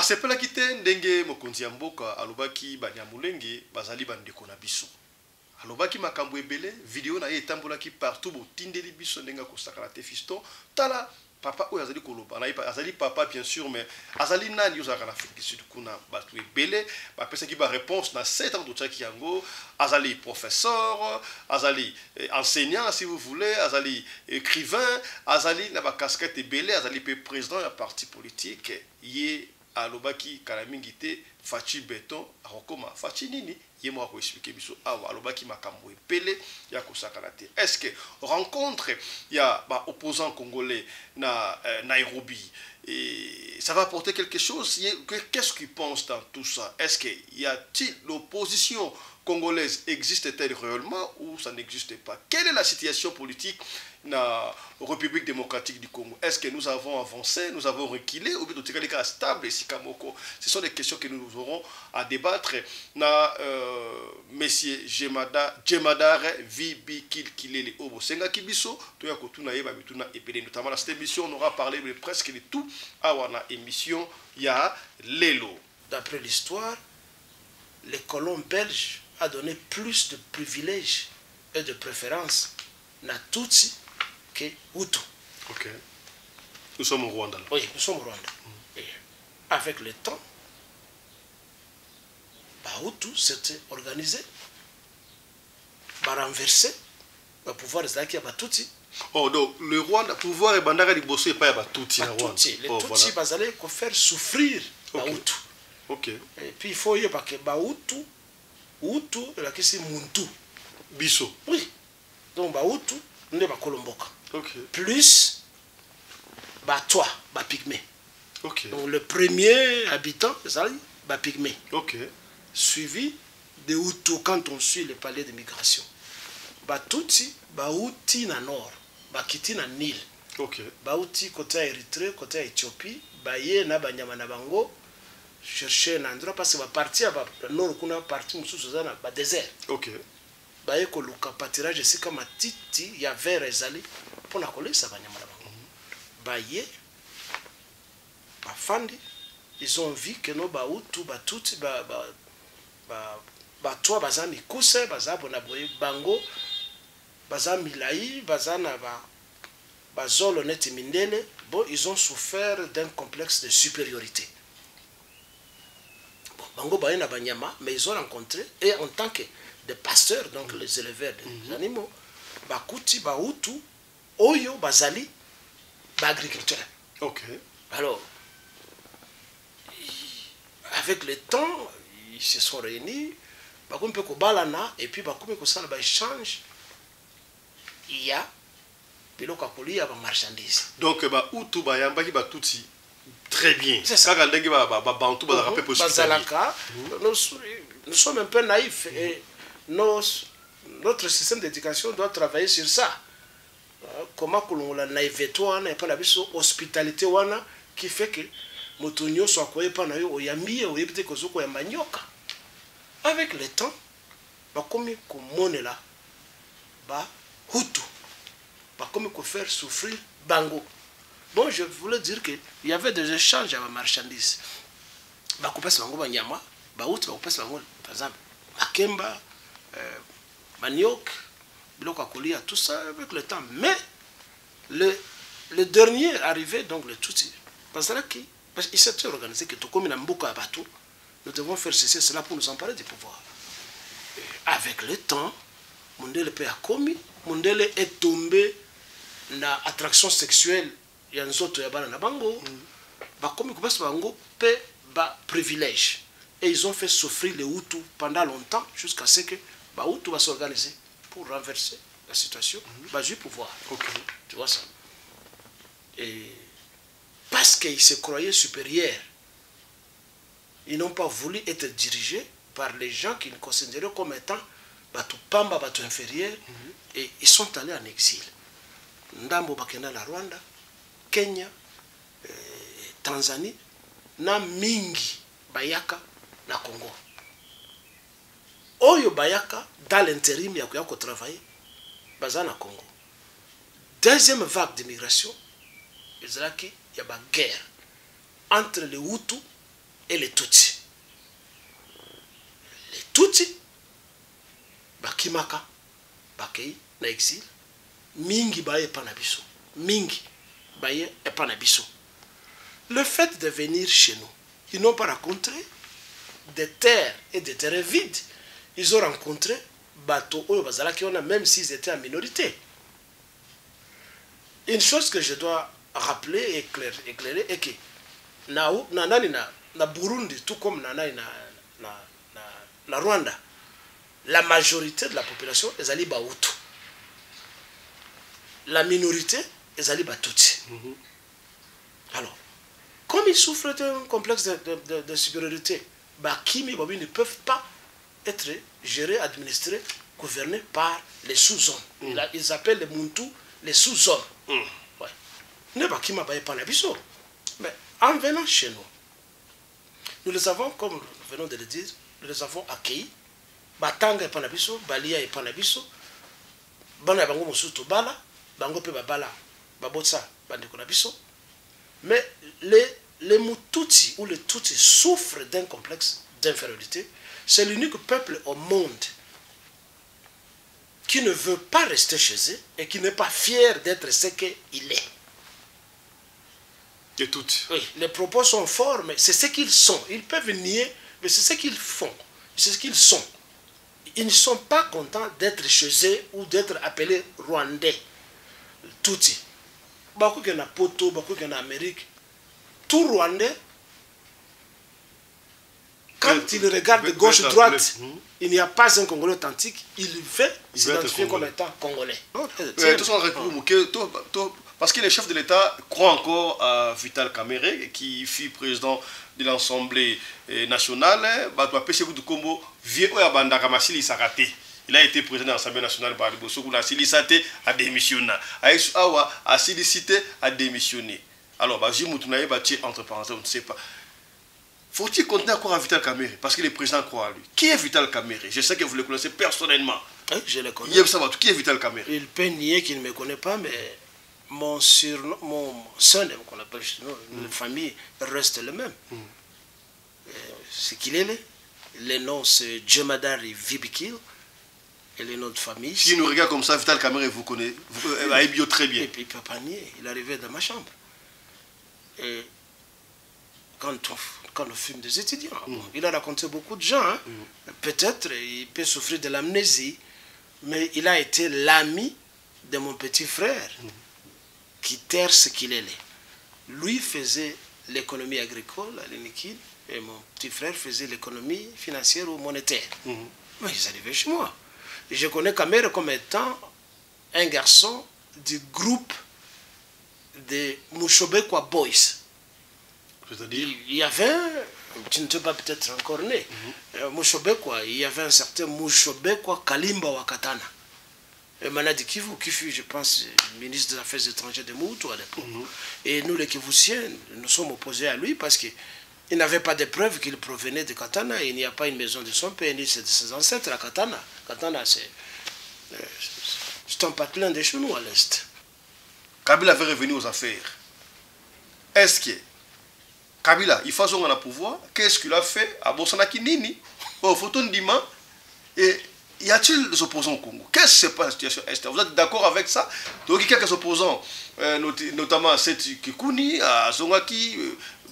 asepelaki te ndenge mokonzi ya mboka alobaki banyamulenge bazali bandeko na biso. Alobaki makambo ebele, video na ye etambolaki partout botindeli biso ndenge akosakala te Fiston. Tala papa oyo azali koloba, azali papa bien sûr, mais azali nani ozalaka na Afrique du Sud kuna batu ebele bapesaki ba réponse na 7 ans totiaki yango. Azali professeur, azali enseignant si vous voulez, azali écrivain, azali na ba casquette ebele, azali pe président ya parti politique. Ye alobaki kalamingi te fachi beton akokoma fachi nini ye mo ko expliquer biso awa alobaki makambo epele ya kosakala te. Est-ce que rencontre ya ba opposants congolais na Nairobi et ça va apporter quelque chose? Qu'est-ce qu'ils pensent dans tout ça? Est-ce qu'il y a-t-il l'opposition congolaise existe-t-elle réellement ou ça n'existe pas? Quelle est la situation politique na République démocratique du Congo? Est-ce que nous avons avancé, nous avons reculé ou bien nous sommes stable ici Kamoko? Ce sont des questions que nous aurons à débattre. Na Monsieur Jemadar Vibi Kilkilele Obo Senga Kibiso, to ya kotuna yeba bituna epele. Notamment dans cette émission, on aura parlé de presque de tout à wana émission ya Lelo. D'après l'histoire, les colons belges a donné plus de privilèges et de préférences na Tutsi que Hutu. Ok. Nous sommes au Rwanda. Là. Oui, nous sommes au Rwanda. Et avec le temps, Hutu s'était organisé, renversé, le pouvoir des Tutsi. Oh, donc le Rwanda, pouvoir et bandara di bosso et pas Tutsi. Les Tutsi, ils allaient faire souffrir Hutu. Ok. Et puis il faut y avoir que Hutu, la question Muntu. Biso. Oui. Donc Hutu, nous sommes Kolomboka. Ok. Plus toi, Pygmée. Ok. Donc le premier habitant, c'est Pygmée. Ok. Suivi de Hutu quand on suit le palais de migration. Tutsi, Huti na nord, Kiti na Nil. Ok. Huti côté Érythrée, côté Éthiopie, Baye na Banyama na Bango. Chercher un endroit parce que va partir à nord kuna parti mususu sous un désert. Ok. Baye ko luka patirage c'est comme titi ya vers ezali pour na coller ça banyama na bango. Baye bafandi ils ont vu que no Hutu Tutsi toi bazami kuse bazabo na boye bango bazami milai bazana bazolo neti mindele bon ils ont souffert d'un complexe de supériorité. Bango baye na banyama, mais ils ont rencontré, et en tant que des pasteurs, donc les éleveurs des animaux, Bakuti, Hutu, Oyo, Bazali, agriculteurs. Ok. Alors, avec le temps, ils se sont réunis, Bakoum pe ko balana, et puis Bakoum ko sala ba échange, il y a piloko akoli ya ba marchandises. Donc Hutu bayambaki Tutsi. Très bien. C'est ça. Nous sommes un peu naïfs et notre système d'éducation doit travailler sur ça. Comment la naïveté et pas la hospitalité qui fait que motonio soit quoi pas na yo yambi ou yebite ko zoko yamba nyoka. Avec le temps, comme là, Hutu, comme faire souffrir Bango. Bon, je voulais dire qu'il y avait des échanges à la marchandise. Bakoupas Bango Banyama, Baout, Bakoupas Bango, par exemple, Makemba, Maniok, Bilokakolia, tout ça avec le temps. Mais le dernier arrivé, donc le Tutsi, parce qu'il s'était organisé que tout comme il y a beaucoup à bateau, nous devons faire cesser cela pour nous emparer du pouvoir. Et avec le temps, Mondele a commis, Mondele est tombé dans l'attraction sexuelle. Il y a un autre yabana na bango, comme ils passent bango paix bas privilège et ils ont fait souffrir les Hutus pendant longtemps jusqu'à ce que Hutu va s'organiser pour renverser la situation, du pouvoir. Okay. Tu vois ça. Et parce qu'ils se croyaient supérieurs, ils n'ont pas voulu être dirigés par les gens qu'ils considéraient comme étant batu pamba, batu inférieurs, et ils sont allés en exil. Ndambo bakenda la Rwanda, Kenya, Tanzanie, na mingi bayaka na Congo. Oyo bayaka dans l'intérim ya ko travailler baza na Congo. Deuxième vague d'immigration, il y a une guerre entre les Hutus et les Tutsis. Les Tutsis, bakimaka, bakei, na exil, mingi baye panabiso, mingi baye panabiso. Le fait de venir chez nous, ils n'ont pas rencontré des terres et des terrains vides. Ils ont rencontré bateaux au Bazala qui ont, même s'ils étaient en minorité. Une chose que je dois rappeler et éclairer est que na Burundi, tout comme na Rwanda, la majorité de la population est allée Bahutu. La minorité est allée Batutsi. Alors, comme ils souffrent d'un complexe de supériorité, Bakimi et Babi ne peuvent pas être gérés, administrés, gouvernés par les sous-hommes. Ils appellent les Muntu les sous-hommes. Ouais. Ne Bakima Baye Panabiso. Mais en venant chez nous, nous les avons, comme nous venons de le dire, nous les avons accueillis. Batanga et Panabiso, Balia et Panabiso, Bana Bango Mosuto Bala, Bango Pe Babala, Babotsa, Bandikonabiso. Mais les Mututi ou les Tutsis souffrent d'un complexe d'infériorité. C'est l'unique peuple au monde qui ne veut pas rester chez eux et qui n'est pas fier d'être ce qu'il est. Et toutes. Oui, les propos sont forts, mais c'est ce qu'ils sont. Ils peuvent nier, mais c'est ce qu'ils font. C'est ce qu'ils sont. Ils ne sont pas contents d'être chez eux ou d'être appelés Rwandais. Tutsi. Beaucoup qui na Poto, beaucoup qui na Amérique. Tout Rwandais, quand il regarde gauche-droite, il n'y a pas un Congolais authentique, il veut s'identifier comme étant Congolais. Parce que le chef de l'État croit encore à Vital Kamerhe, qui fut président de l'Assemblée nationale. Il a été président de l'Assemblée nationale par le Silicité a démissionné. Awa a Silicité a démissionné. Alors, entre parenthèses, on ne sait pas. Faut-il continuer à croire à Vital Kamerhe? Parce que le président croit à lui. Qui est Vital Kamerhe? Je sais que vous le connaissez personnellement. Oui, je le connais. Qui est Vital Kamerhe? Il peut nier qu'il ne me connaît pas, mais mon surnom, mon son, qu'on appelle la famille, reste le même. Ce qu'il est, le nom c'est Djemadari Vibikil, et le nom de famille. Si nous regarde comme ça, Vital Kamerhe vous connaît, vous très bien. Et puis il ne peut pas nier, il est arrivé dans ma chambre. Et quand on fume des étudiants, il a raconté beaucoup de gens. Hein. Peut-être il peut souffrir de l'amnésie, mais il a été l'ami de mon petit frère qui terre ce qu'il est. Lui faisait l'économie agricole à l'Inikil et mon petit frère faisait l'économie financière ou monétaire. Mais ils arrivaient chez moi. Et je connais Kamerhe comme étant un garçon du groupe de Mushobekwa Boys. C'est-à-dire il y avait, tu ne sais pas peut-être encore né, Mushobekwa, il y avait un certain Mushobekwa Kalimba Wakatana. Et Manadi Kivu, qui fut, je pense, ministre des Affaires étrangères de Moutou à l'époque. Et nous, les Kivusiens, nous sommes opposés à lui parce qu'il n'avait pas de preuves qu'il provenait de Katana. Il n'y a pas une maison de son père ni de ses ancêtres à Katana. Katana, c'est un patelin de chez nous à l'Est. Kabila avait revenu aux affaires. Est-ce que Kabila, il faut son pouvoir, qu'est-ce qu'il a fait à Bosanaki Nini, au Photon Dima, et y a-t-il des opposants au Congo? Qu'est-ce qui se passe dans la situation est? Vous êtes d'accord avec ça? Donc il y a quelques opposants, notamment à Seth Kikouni, à Zongaki,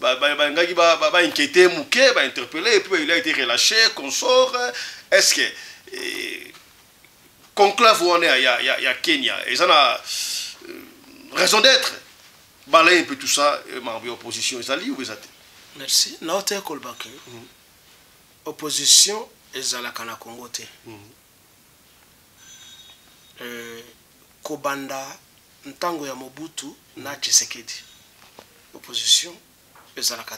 inquiété, Mouké, interpellé, et puis il a été relâché, consort. Est-ce que conclave où on est, il y a Kenya, ils ont raison d'être. Balayer un peu tout ça, membre opposition, ils allaient ou ils étaient? Merci. Notre Kolbake. Opposition, ils allaient à Congo. Kobanda, Ntango ya Mobutu, na Tshisekedi. Opposition, ils allaient à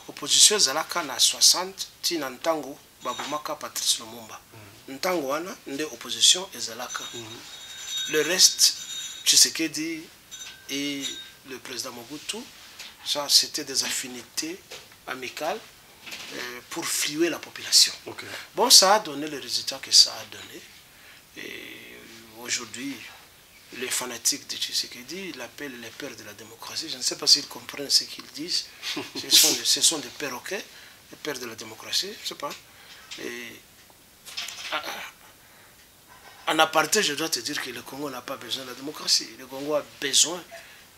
opposition, ils allaient à 60, tina Ntango, Babumaka, Patrice Lumumba. Ntango wana, nde opposition, ils allaient à le reste, Tshisekedi et le président Mobutu, ça c'était des affinités amicales pour fluer la population. Bon, ça a donné le résultat que ça a donné. Et aujourd'hui, les fanatiques de Tshisekedi l'appellent les pères de la démocratie. Je ne sais pas s'ils comprennent ce qu'ils disent. Ce sont des perroquets, les pères de la démocratie, je ne sais pas. Et, en aparté, je dois te dire que le Congo n'a pas besoin de la démocratie. Le Congo a besoin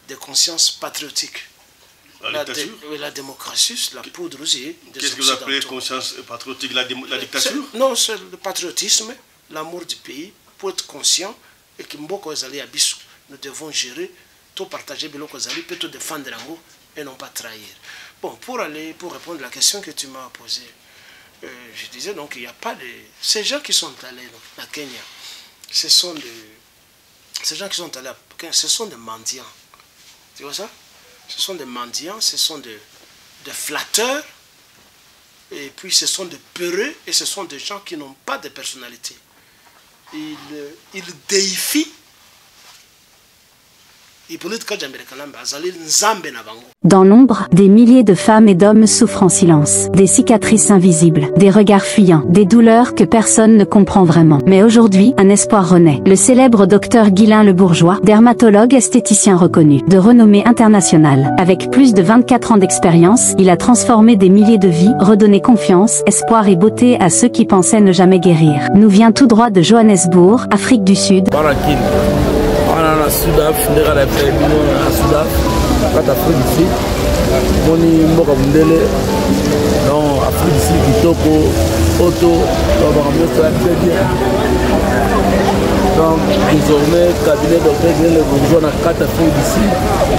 de conscience patriotique. La démocratie, la poudre aussi. Qu'est-ce que vous appelez conscience patriotique, la dictature? Non, c'est le patriotisme, l'amour du pays, pour être conscient et que Mboko Ezali Abissou, nous devons gérer, tout partager, Biloko Ezali, peut tout défendre l'ango et non pas trahir. Bon, pour répondre à la question que tu m'as posée, je disais donc il n'y a pas de... Ces gens qui sont allés à Kenya, ces gens qui sont allés à Kenya, ce sont des mendiants. Tu vois ça? Ce sont des mendiants, ce sont des flatteurs, et puis ce sont des peureux, et ce sont des gens qui n'ont pas de personnalité. Ils déifient. Dans l'ombre, des milliers de femmes et d'hommes souffrent en silence. Des cicatrices invisibles, des regards fuyants, des douleurs que personne ne comprend vraiment. Mais aujourd'hui, un espoir renaît. Le célèbre docteur Guilain Le Bourgeois, dermatologue esthéticien reconnu, de renommée internationale. Avec plus de 24 ans d'expérience, il a transformé des milliers de vies, redonné confiance, espoir et beauté à ceux qui pensaient ne jamais guérir. Nous vient tout droit de Johannesburg, Afrique du Sud. Na Sudaf, ndeka na pembino na Sudaf, kata Afrique d'ici, moni mboka mundele, non Afrique d'ici kitoko, auto, on va remettre ça très bien. Donc désormais, cabinet docteur Guilain Le Bourgeois na kata Afrique d'ici.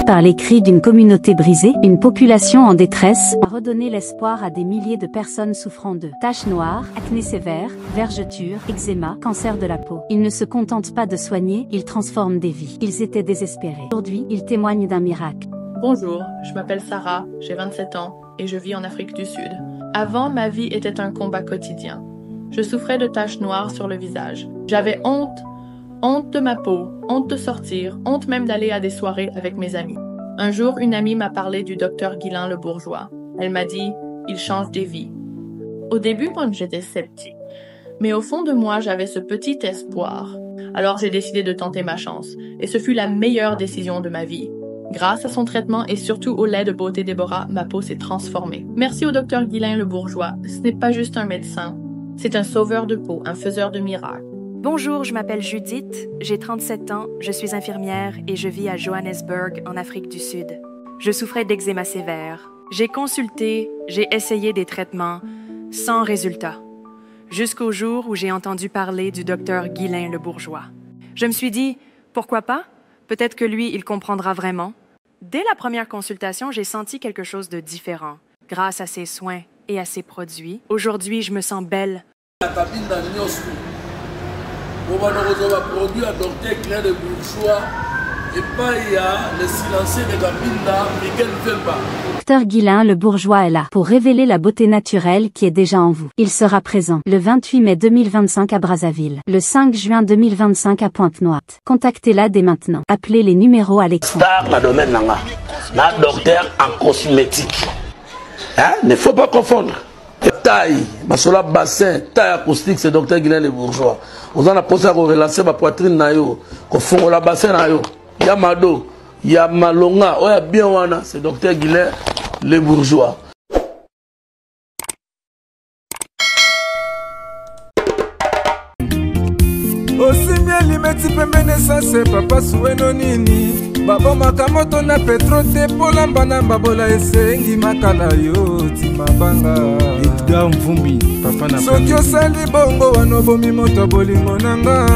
Par les cris d'une communauté brisée, une population en détresse, a redonné l'espoir à des milliers de personnes souffrant de taches noires, acné sévère, vergetures, eczéma, cancer de la peau. Ils ne se contentent pas de soigner, ils transforment des vies. Ils étaient désespérés. Aujourd'hui, ils témoignent d'un miracle. Bonjour, je m'appelle Sarah, j'ai 27 ans et je vis en Afrique du Sud. Avant, ma vie était un combat quotidien. Je souffrais de taches noires sur le visage. J'avais honte de ma peau, honte de sortir, honte même d'aller à des soirées avec mes amis. Un jour, une amie m'a parlé du docteur Guilain Le Bourgeois. Elle m'a dit « il change des vies ». Au début, moi, j'étais sceptique. Mais au fond de moi, j'avais ce petit espoir. Alors j'ai décidé de tenter ma chance. Et ce fut la meilleure décision de ma vie. Grâce à son traitement et surtout au lait de beauté Déborah, ma peau s'est transformée. Merci au docteur Guilain Le Bourgeois. Ce n'est pas juste un médecin. C'est un sauveur de peau, un faiseur de miracles. Bonjour, je m'appelle Judith, j'ai 37 ans, je suis infirmière et je vis à Johannesburg, en Afrique du Sud. Je souffrais d'eczéma sévère. J'ai consulté, j'ai essayé des traitements, sans résultat. Jusqu'au jour où j'ai entendu parler du docteur Guilain Le Bourgeois. Je me suis dit, pourquoi pas? Peut-être que lui, il comprendra vraiment. Dès la première consultation, j'ai senti quelque chose de différent. Grâce à ses soins et à ses produits, aujourd'hui, je me sens belle. Produit à docteur Guilain Le Bourgeois et pas il y a le silencieux de Gabinda, Miguel Vemba. Docteur Guilain Le Bourgeois est là pour révéler la beauté naturelle qui est déjà en vous. Il sera présent le 28 mai 2025 à Brazzaville, le 5 juin 2025 à Pointe-Noire. Contactez-la dès maintenant. Appelez les numéros à l'écran. Star la domaine nanga, na docteur en cosmétique. Hein? Ne faut pas confondre. Taille, basola bassin, taille acoustique, c'est docteur Guilain Le Bourgeois. Vous en avez posé à relancer ma poitrine na yo, ko fongo la bassin na yo. Yamado, Yamalonga, oya bien wana, c'est docteur Guilain Le Bourgeois. Aussi bien limeti pembene sase papa sueno nini babo makamoto na petro te polamba na babola esengi makala yo timabanga Edgar Mvumbi papa na soki osali bongo wana bomi moto bolingo nanga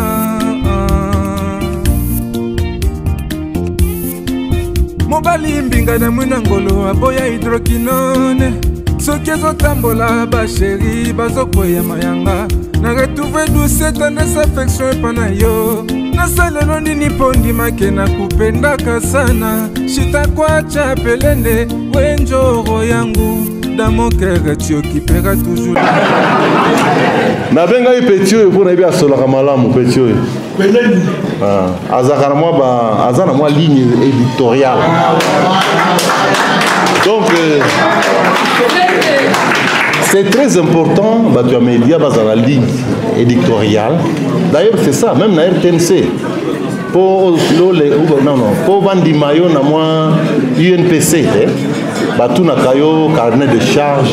mobali mbinga na mwina ngolo aboya hydroquinone soki ezotambola basheri bazokwea mayanga na retrouve douce tendresse affection epana yo nasalelo nini mpo ndimake na kupendaka sana shitakwacha pelende wenjoro yangu dans mon cœur tu occuperas toujours nabengai petit oyo mpona yebi asolaka malamu petit oyo azalaka na mwa aza na mwa ligne éditoriale donc c'est très important, bah, tu as média dans la ligne éditoriale. D'ailleurs, c'est ça, même dans RTNC. Pour vendre maillot na moi UNPC, bah, tout na kayo carnet de charge.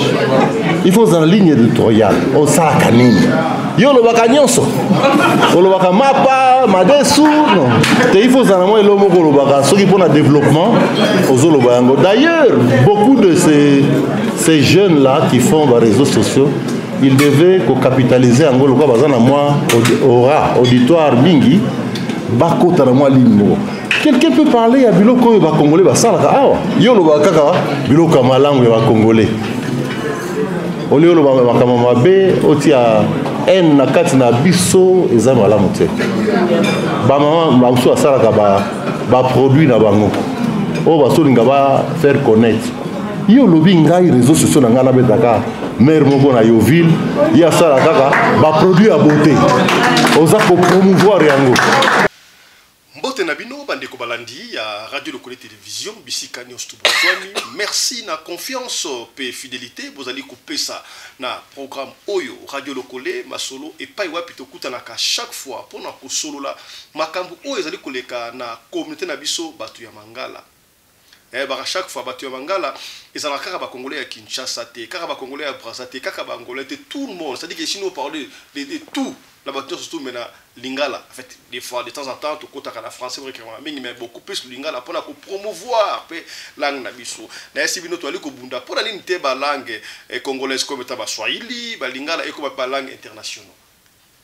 Il faut en ligne éditoriale. Au salakanini. Yo le baka nyonso. O le baka mapa, madesu, non. Il faut en moi le moko le baka. Ceux qui font le développement, aux le bayango. D'ailleurs, beaucoup de ces jeunes là qui font les réseaux sociaux, ils devaient capitaliser en gros le quoi bazana moi aura auditoire bingi. Bakota na moi limo. Quelqu'un peut parler à biloko yo ba congolais ba salaka awa. Yo lo ba kaka biloko malangu ya ba congolais. Olio lo ba makama mabe otia en na kati na biso eza malamu te. Ba mama ba uso salaka ba produit na bango. O ba so linga ba faire connaître. Yo lobi ngai réseaux sociaux na ngana betaka maire moko na Yoville ya salaka kaka ba produit à beauté. Oza ko promouvoir yango. Mbote na bino bandeko balandi ya Radio Lokole Télévision bisika nyos tuboswani. Merci na confiance pe fidélité bozali couper ça na programme Oyo Radio Lokole masolo et pas wapi tokuta na ka chaque fois pour na ko solo la makambu oyo ezali koleka na communauté na biso batu ya Mangala. Bah chaque fois batu ya Mangala ezala kaka ba congolais ya Kinshasa te kaka ba congolais ya Brazzaville kaka ba congolais te tout le monde, c'est-à-dire que si nous parlons de tout la bataille surtout maintenant lingala en fait des fois de temps en temps tout côté à la français vrai mais beaucoup plus lingala pour promouvoir langue na biso na esi bino to ali ko bunda pour nini te ba langue congolaise comme ta ba swahili ba lingala et comme ba langue internationale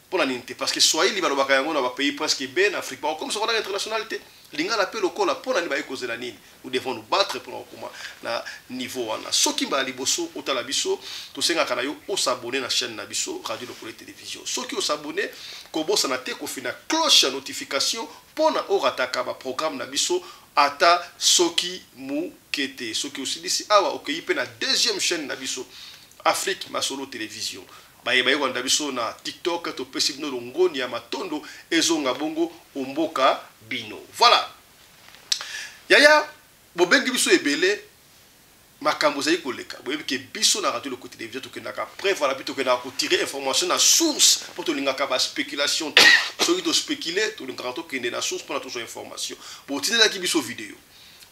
pour nini te parce que swahili ba lobaka yango na ba pays presque ben Afrique pas comme sur la internationalité lingala pe lokola pour nini ba ikoze la nini nous devons nous battre pour comment na niveau wana soki ba liboso otala biso to senga kana yo o s'abonner na chaîne na biso Radio Lokole Télévision soki o s'abonner ko bossa na te ko fina cloche notification pour na o rataka ba programme na biso ata soki mu kete soki aussi d'ici awa okeyi pe na deuxième chaîne na biso Afrique Masolo Télévision baye wanda biso na TikTok to pesibno ngoni ya matondo ezonga bongo omboka bino voilà yaya bobengi biso ebele makambo zai koleka boyebi ke biso na Radio Lokole Télévision to kenaka preuve voilà plutôt que na ko tirer information na source pour to linga ka ba spéculation soki to spéculer to linga to kende na source pour na toujours information bo tinela ki biso vidéo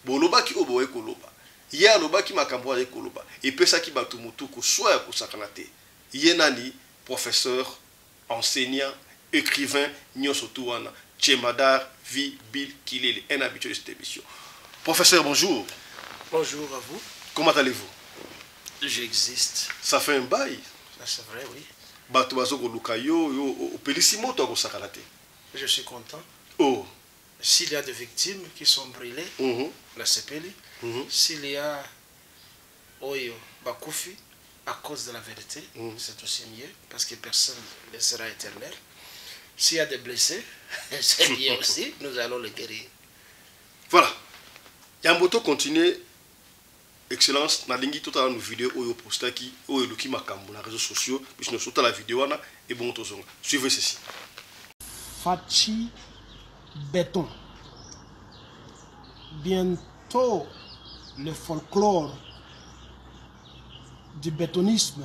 bo loba ki obo ekoloba ya loba ki makambo ya ekoloba et pesa ki batu mutu ko soya ko sakanate yenani professeur enseignant écrivain nyoso tuwana Tchemadar Vi Bill Kilele un habitué de cette émission. Professeur, bonjour. Bonjour à vous. Comment allez-vous? J'existe. Ça fait un bail. Ça c'est vrai, oui. Je suis content. Oh. S'il y a des victimes qui sont brûlées, la CPL, s'il y a Oyo Bakufi à cause de la vérité, c'est aussi mieux parce que personne ne sera éternel. S'il y a des blessés, c'est bien aussi, nous allons les guérir. Voilà. Yamboto continue. Excellence, na lingi tota na vidéo oyo postaki oyo luki makambo na réseaux sociaux, bisno sota la vidéo wana et bon tozonga. Suivez ceci. Fachi béton. Bientôt le folklore du bétonisme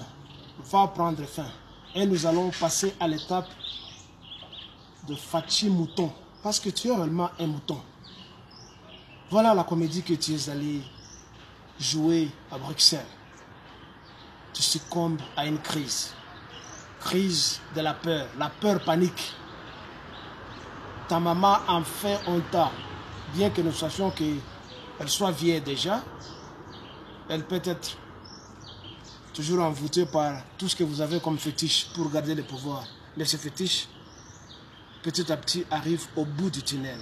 va prendre fin et nous allons passer à l'étape de Fachi mouton parce que tu es réellement un mouton. Voilà la comédie que tu es allé jouer à Bruxelles. Tu succombes à une crise. Crise de la peur panique. Ta maman en fait honte, bien que nous sachions qu'elle soit vieille déjà, elle peut être toujours envoûtée par tout ce que vous avez comme fétiche pour garder le pouvoir. Mais ce fétiche, petit à petit, arrive au bout du tunnel.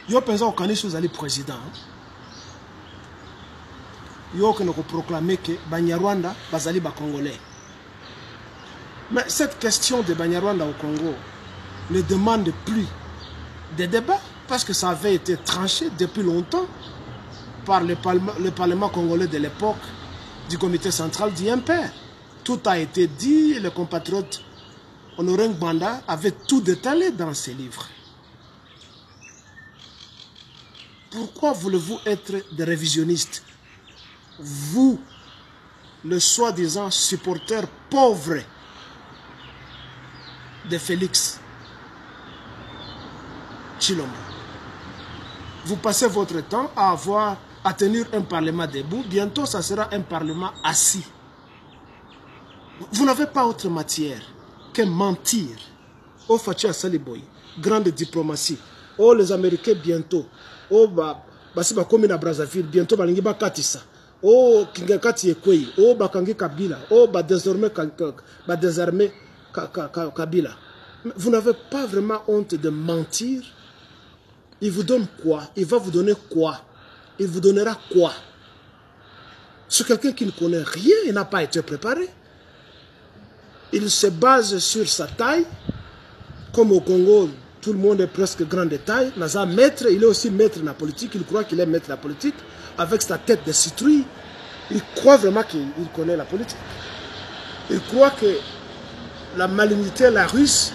Yo pensez au Canada, vous allez président. Yo que nous proclamer que Banyarwanda, Bazali ba Congolais. Mais cette question de Banyarwanda au Congo ne demande plus de débat parce que ça avait été tranché depuis longtemps par le Parlement congolais de l'époque du comité central du MPR. Tout a été dit, les compatriotes Honoré Ngbanda avait tout détaillé dans ses livres. Pourquoi voulez-vous être des révisionnistes? Vous le soi-disant supporter pauvre de Félix Tshilombo. Vous passez votre temps à tenir un parlement debout. Bientôt, ça sera un parlement assis. Vous n'avez pas autre matière que mentir. Oh, Fatia Saliboy, grande diplomatie. Oh, les Américains bientôt. Oh, Basiba Komina Brazzaville, bientôt Balingiba Katissa. Oh, Kingakati Ekwei. Oh, Bakangi Kabila. Oh, désormais Kabila. Vous n'avez pas vraiment honte de mentir. Il vous donne quoi? Il va vous donner quoi? Il vous donnera quoi? C'est quelqu'un qui ne connaît rien et n'a pas été préparé. Il se base sur sa taille. Comme au Congo, tout le monde est presque grand de taille. Naza maître, il est aussi maître dans la politique. Il croit qu'il est maître de la politique. Avec sa tête de citrouille, il croit vraiment qu'il connaît la politique. Il croit que la malignité, la ruse,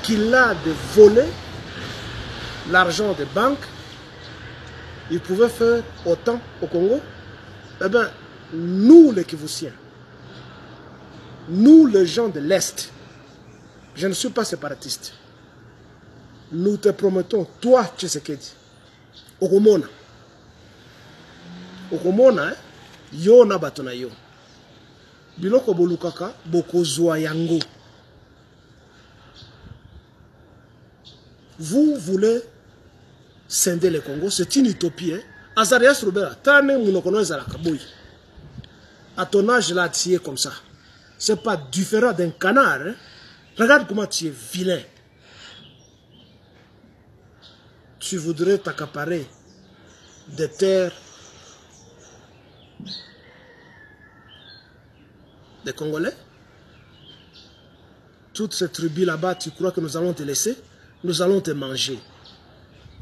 qu'il a de voler l'argent des banques, il pouvait faire autant au Congo. Eh bien, nous les Kivusiens, nous les gens de l'Est, je ne suis pas séparatiste. Nous te promettons, toi Tshisekedi, Okomona, yo na batona yo. Biloko bolukaka, bokozwa yango. Vous voulez scinder le Congo, c'est une utopie. Azarias Roubera, tane mounokono ezalakaboui. À ton âge là, tu es comme ça. C'est pas différent d'un canard. Hein? Regarde comment tu es vilain. Tu voudrais t'accaparer des terres des Congolais. Toutes ces tribus là-bas, tu crois que nous allons te laisser? Nous allons te manger.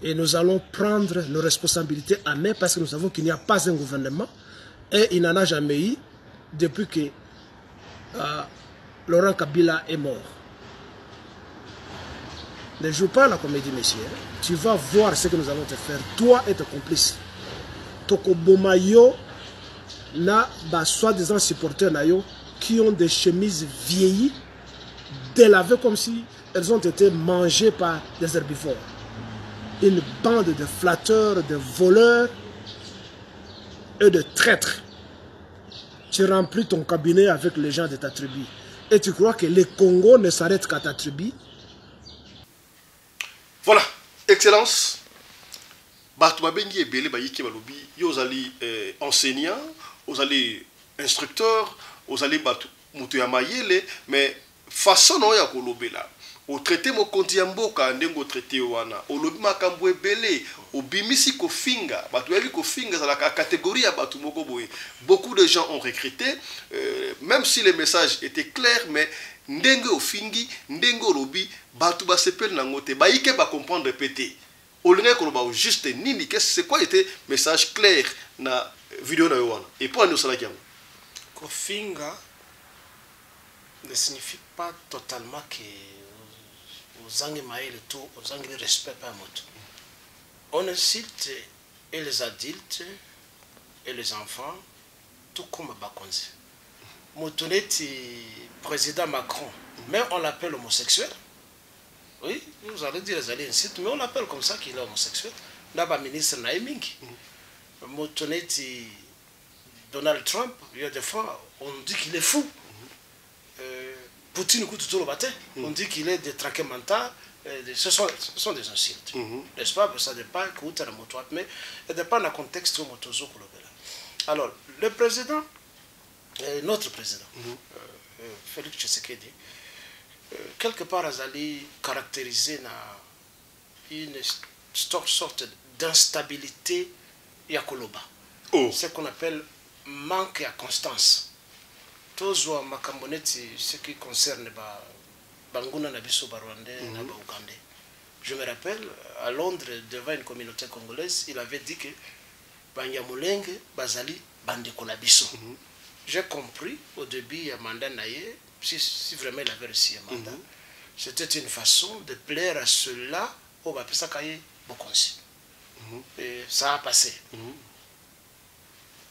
Et nous allons prendre nos responsabilités à main parce que nous savons qu'il n'y a pas un gouvernement et il n'en a jamais eu depuis que Laurent Kabila est mort. Ne joue pas la comédie, messieurs. Tu vas voir ce que nous allons te faire, toi et tes complices. Toko Bomayo na soi-disant supporters nayo qui ont des chemises vieillies, délavées comme si elles ont été mangées par des herbivores. Une bande de flatteurs, de voleurs et de traîtres. Tu remplis ton cabinet avec les gens de ta tribu. Et tu crois que le Congo ne s'arrête qu'à ta tribu? Voilà, Excellence. Batouba Bengi et Bélé Bayiki Balobi, vous allez enseignant, vous allez instructeur, vous allez Moutou Yamayele, mais façon non ya kolobela. Au traité mo konti ya mboka ndengo traité wana olobi makambo ebele obimisi ko finga batu yabi ko finga za la catégorie ya batu moko boye. Beaucoup de gens ont recruté même si les messages étaient clairs, mais ndenge ofingi ndenge olobi batu ba sepel nango te bayike ba comprendre répéter olinga ko ba juste nini que c'est quoi était message clair na vidéo na yo wana et pour nous sala kiam ko finga ne signifie pas totalement que aux Angemaïs le tout, aux Anglais respect pas moto. On incite et les adultes et les enfants tout comme Bakonzi. Motoneti président Macron, mais on l'appelle homosexuel. Oui, vous allez dire les alliés incitent, mais on l'appelle comme ça qu'il est homosexuel. Là-bas, ministre Naiming. Motoneti Donald Trump, il y a des fois, on dit qu'il est fou. Poutine on dit qu'il est détraqué mental. Ce sont des insultes. N'est-ce pas? Ça dépend de la moto, mais ça dépend du contexte où motozo. Alors, le président, notre président, Félix Tshisekedi, quelque part, Azali caractérisé une sorte d'instabilité yakoloba. Ce qu'on appelle manque à constance. Tozwa makamboneti ce qui concerne Banguna Nabiso Barwandais, Naba Ougandais. Je me rappelle, à Londres, devant une communauté congolaise, il avait dit que Banyamulenge, Bazali, Bandeko Nabiso. J'ai compris au début, à mandat naïe, si vraiment il avait réussi un mandat, c'était une façon de plaire à ceux-là au Bapesakaye Bokonsi. Et ça a passé.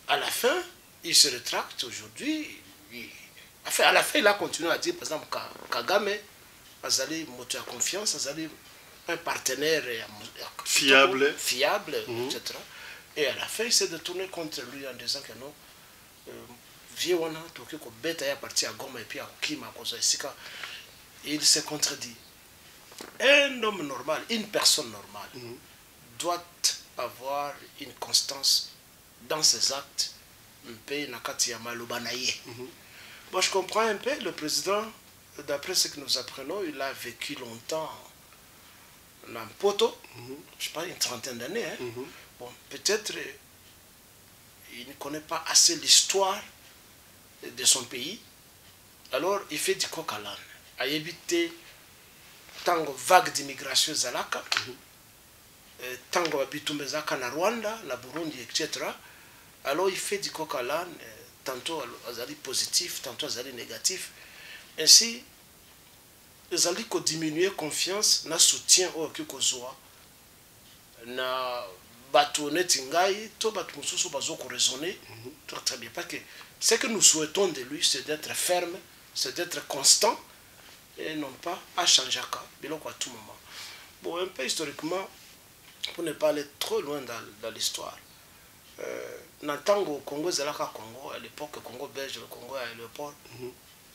À la fin, il se rétracte aujourd'hui. Enfin, à la fin, il a continué à dire, par exemple, Kagame, Azali, moteur à confiance, Azali, un partenaire fiable, etc. Et à la fin, il s'est détourné contre lui en disant que non, il s'est contredit. Un homme normal, une personne normale, doit avoir une constance dans ses actes. Bon, je comprends un peu, le président, d'après ce que nous apprenons, il a vécu longtemps dans Poto, je sais pas, une trentaine d'années. Hein. Bon, peut-être il ne connaît pas assez l'histoire de son pays, alors il fait du coq à l'âne, à éviter tant de vagues d'immigration zalaka, tant de bitumbe zaka na Rwanda, na Burundi, etc. Alors il fait du coq à l'âne, tantôt azali positif, tantôt azali négatif. Ainsi, azali ko diminuer confiance na soutien au kikozoa na batu netingai to batu mususu bazoko raisonner très bien, parce que ce que nous souhaitons de lui, c'est d'être ferme, c'est d'être constant et non pas à changer à tout moment. Bon, un peu historiquement, pour ne pas aller trop loin dans l'histoire, Nantango Congo Zalaka Congo, à l'époque Congo belge, le Congo à Léopold,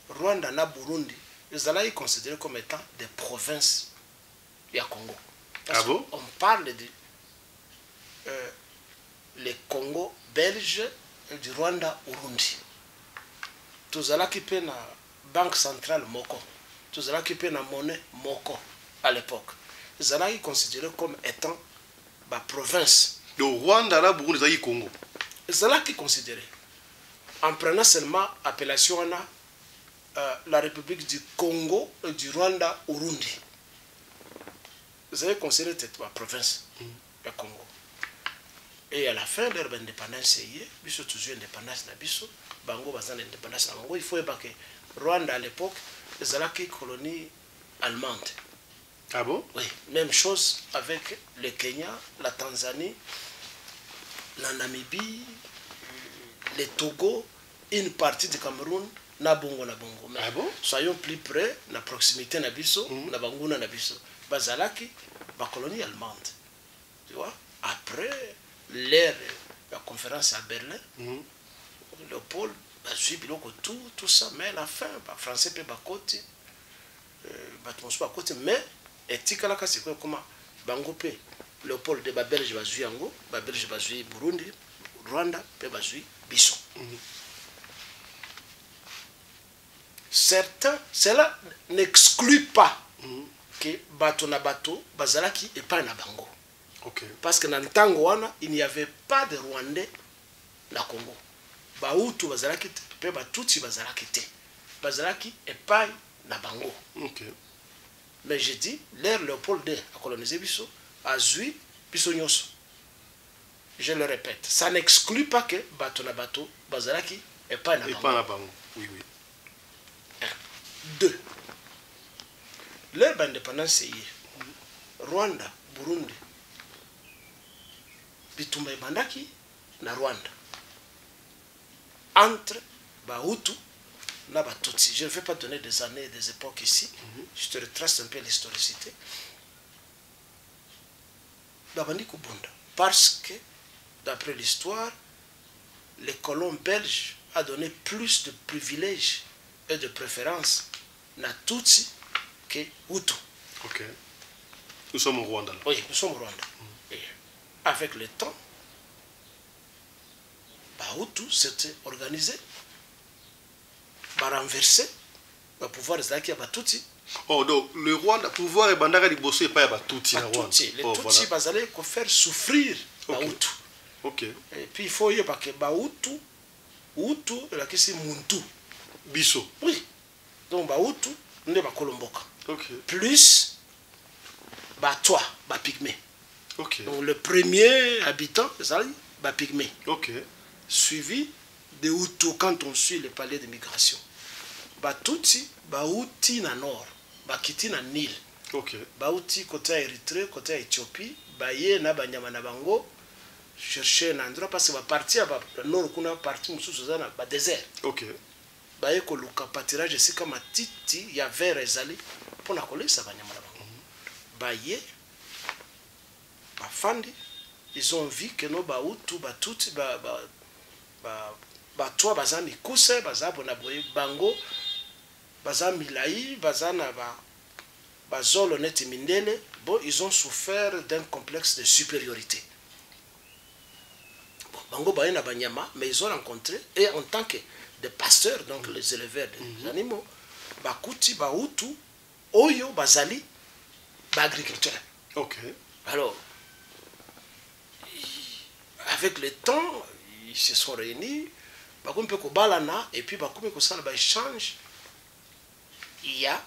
Rwanda na Burundi, les Alaïs considérés comme étant des provinces du Congo. Parce on parle de les Congo belges et du Rwanda Urundi. Tous ceux qui paient la banque centrale Moko, tous ceux qui paient la monnaie Moko à l'époque, les Alaïs considérés comme étant la province. Le Rwanda là, Burundi, c'est le Congo. C'est là qui considéré. En prenant seulement appellation la République du Congo et du Rwanda Urundi. Vous avez considéré cette province, le Congo. Et à la fin de leur indépendance, ils sont toujours indépendance na biso, bango bazan indépendance na bango. Il faut que Rwanda à l'époque, ils avaient une colonie allemande. Ah bon? Oui, même chose avec le Kenya, la Tanzanie, la Namibie, le Togo, une partie du Cameroun, na bongo. Mais ah bon? Soyons plus près, la proximité na biso, na bango na biso. Bazalaki, la colonie allemande. Tu vois? Après l'ère de la conférence à Berlin, Léopold a suivi tout ça, mais à la fin, les Français peuvent pas côté, mais éthique là, c'est comment Bango pe Léopold de Belge va jouer Ango, Belge va jouer Burundi, Rwanda peut va jouer Bissau. Certains, cela n'exclut pas que bateau na bateau, bazalaki et pas na bango. Okay. Parce que dans le temps, il n'y avait pas de Rwandais dans le Congo. Baoutou bazalaki pe batutsi bazalaki te. Bazalaki et pas na bango. Okay. Mais j'ai dit, l'ère Léopold II a colonisé Bissau, a joué Bissau Nyoso. Je le répète, ça n'exclut pas que bateau na bateau, bazalaki et pas na bango. Et pas na bango. Oui, oui. 2. L'ère d'indépendance, c'est Rwanda, Burundi, bitumba bandaki na Rwanda. Entre Bahutu na Batutsi. Je ne vais pas donner des années et des époques ici. Je te retrace un peu l'historicité. Babandi Kubunda. Parce que, d'après l'histoire, les colons belges ont donné plus de privilèges et de préférences na Tutsi que Hutu. Ok. Nous sommes au Rwanda. Là. Oui, nous sommes au Rwanda. Et avec le temps, Hutu s'était organisé, renversé, le pouvoir des Zaki à Batouti. Oh, donc le Rwanda, pouvoir et Bandara di Bosso et pas à Batouti. Les Tutsi, ils allaient faire souffrir Bahutu. Ok. Et puis il faut y avoir que Bahutu, Hutu, la question Muntu. Bissau. Oui. Donc Bahutu, nous sommes Kolomboka. Ok. Plus Batwa, Bapigmé. Ok. Donc le premier habitant, c'est Bapigmé. Ok. Suivi de Hutu quand on suit le palais de migration. Batutsi, Bahuti na nord, Bakiti na Nil. Ok. Bahuti côté Érythrée, côté Éthiopie, Baye na Banyama na Bango, chercher un endroit parce que parti à nord kuna parti mususu za na ba désert. OK. Ba eko luka patirage c'est comme titi ya vers ezali pona kolesa banyama na bango. Ba ye ba fandi ils ont vu que no ba utu ba tuti ba toi baza mikuse baza bona boye bango baza milai baza na ba zolo neti mindele. Bon, ils ont souffert d'un complexe de supériorité. Bon, bango ba na banyama, mais ils ont rencontré et en tant que des pasteurs, donc les éleveurs des animaux, ba kuti ba utu oyo bazali ba agriculteurs. OK. Alors avec le temps, ils se sont réunis, ba kompe ko balana et puis ba kompe ko sala ba échange. Il y a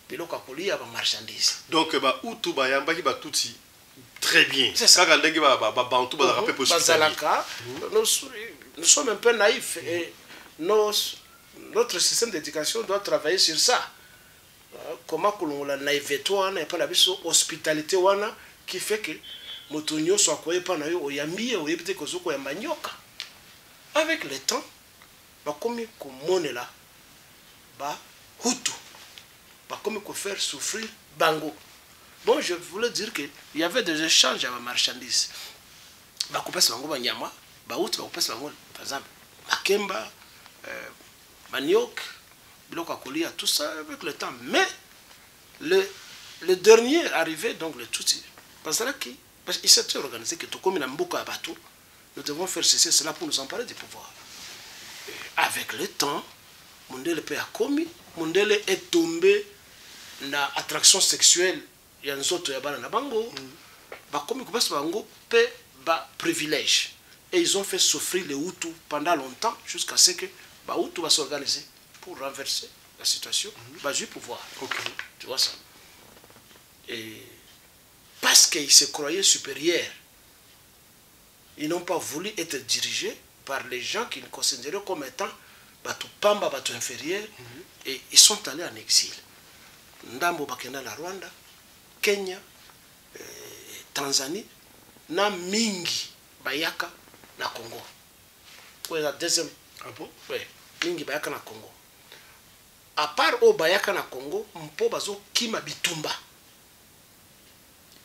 biloko kolia ba marchandise. Donc ba utu ba yamba ki ba tuti très bien. C'est ça. Kaka ndenge ba bantu ba rapper possible. Bazalaka, nous sommes un peu naïfs et notre système d'éducation doit travailler sur ça. Comment kolongola naïveté wana et pas la biso hospitalité wana qui fait que motonyo soit koye pa na yo oyambi oyebite kozoko ya manyoka. Avec le temps, ba komi ko monela ba hutu. Comme il faut faire souffrir bango. Bon, je voulais dire qu'il y avait des échanges à la marchandise. Bah, couper ce bango banyama, bah, outre, couper ce bango, par exemple, makemba, manioc, biloko kolia, tout ça avec le temps. Mais le dernier arrivé, donc le Tutsi, parce qu'il s'est organisé que tout comme il a beaucoup à bateau, nous devons faire cesser cela pour nous emparer du pouvoir. Et avec le temps, Mondele peut a commis, Mondele est tombé na attraction sexuelle ya nzoto ya bana na bango ba komi ko basa bango pe ba privilège et ils ont fait souffrir les Hutus pendant longtemps jusqu'à ce que ba Hutus va s'organiser pour renverser la situation ba du pouvoir. OK. Tu vois ça. Et parce qu'ils se croyaient supérieurs, ils n'ont pas voulu être dirigés par les gens qu'ils considéraient comme étant batu pamba batu inférieurs et ils sont allés en exil. Ndambo bakenda na Rwanda, Kenya, Tanzanie, na mingi bayaka na Congo. Ouais, la deuxième. Ah bon? Ouais, mingi bayaka na Congo. À part au bayaka na Congo, mpo bazo kima bitumba.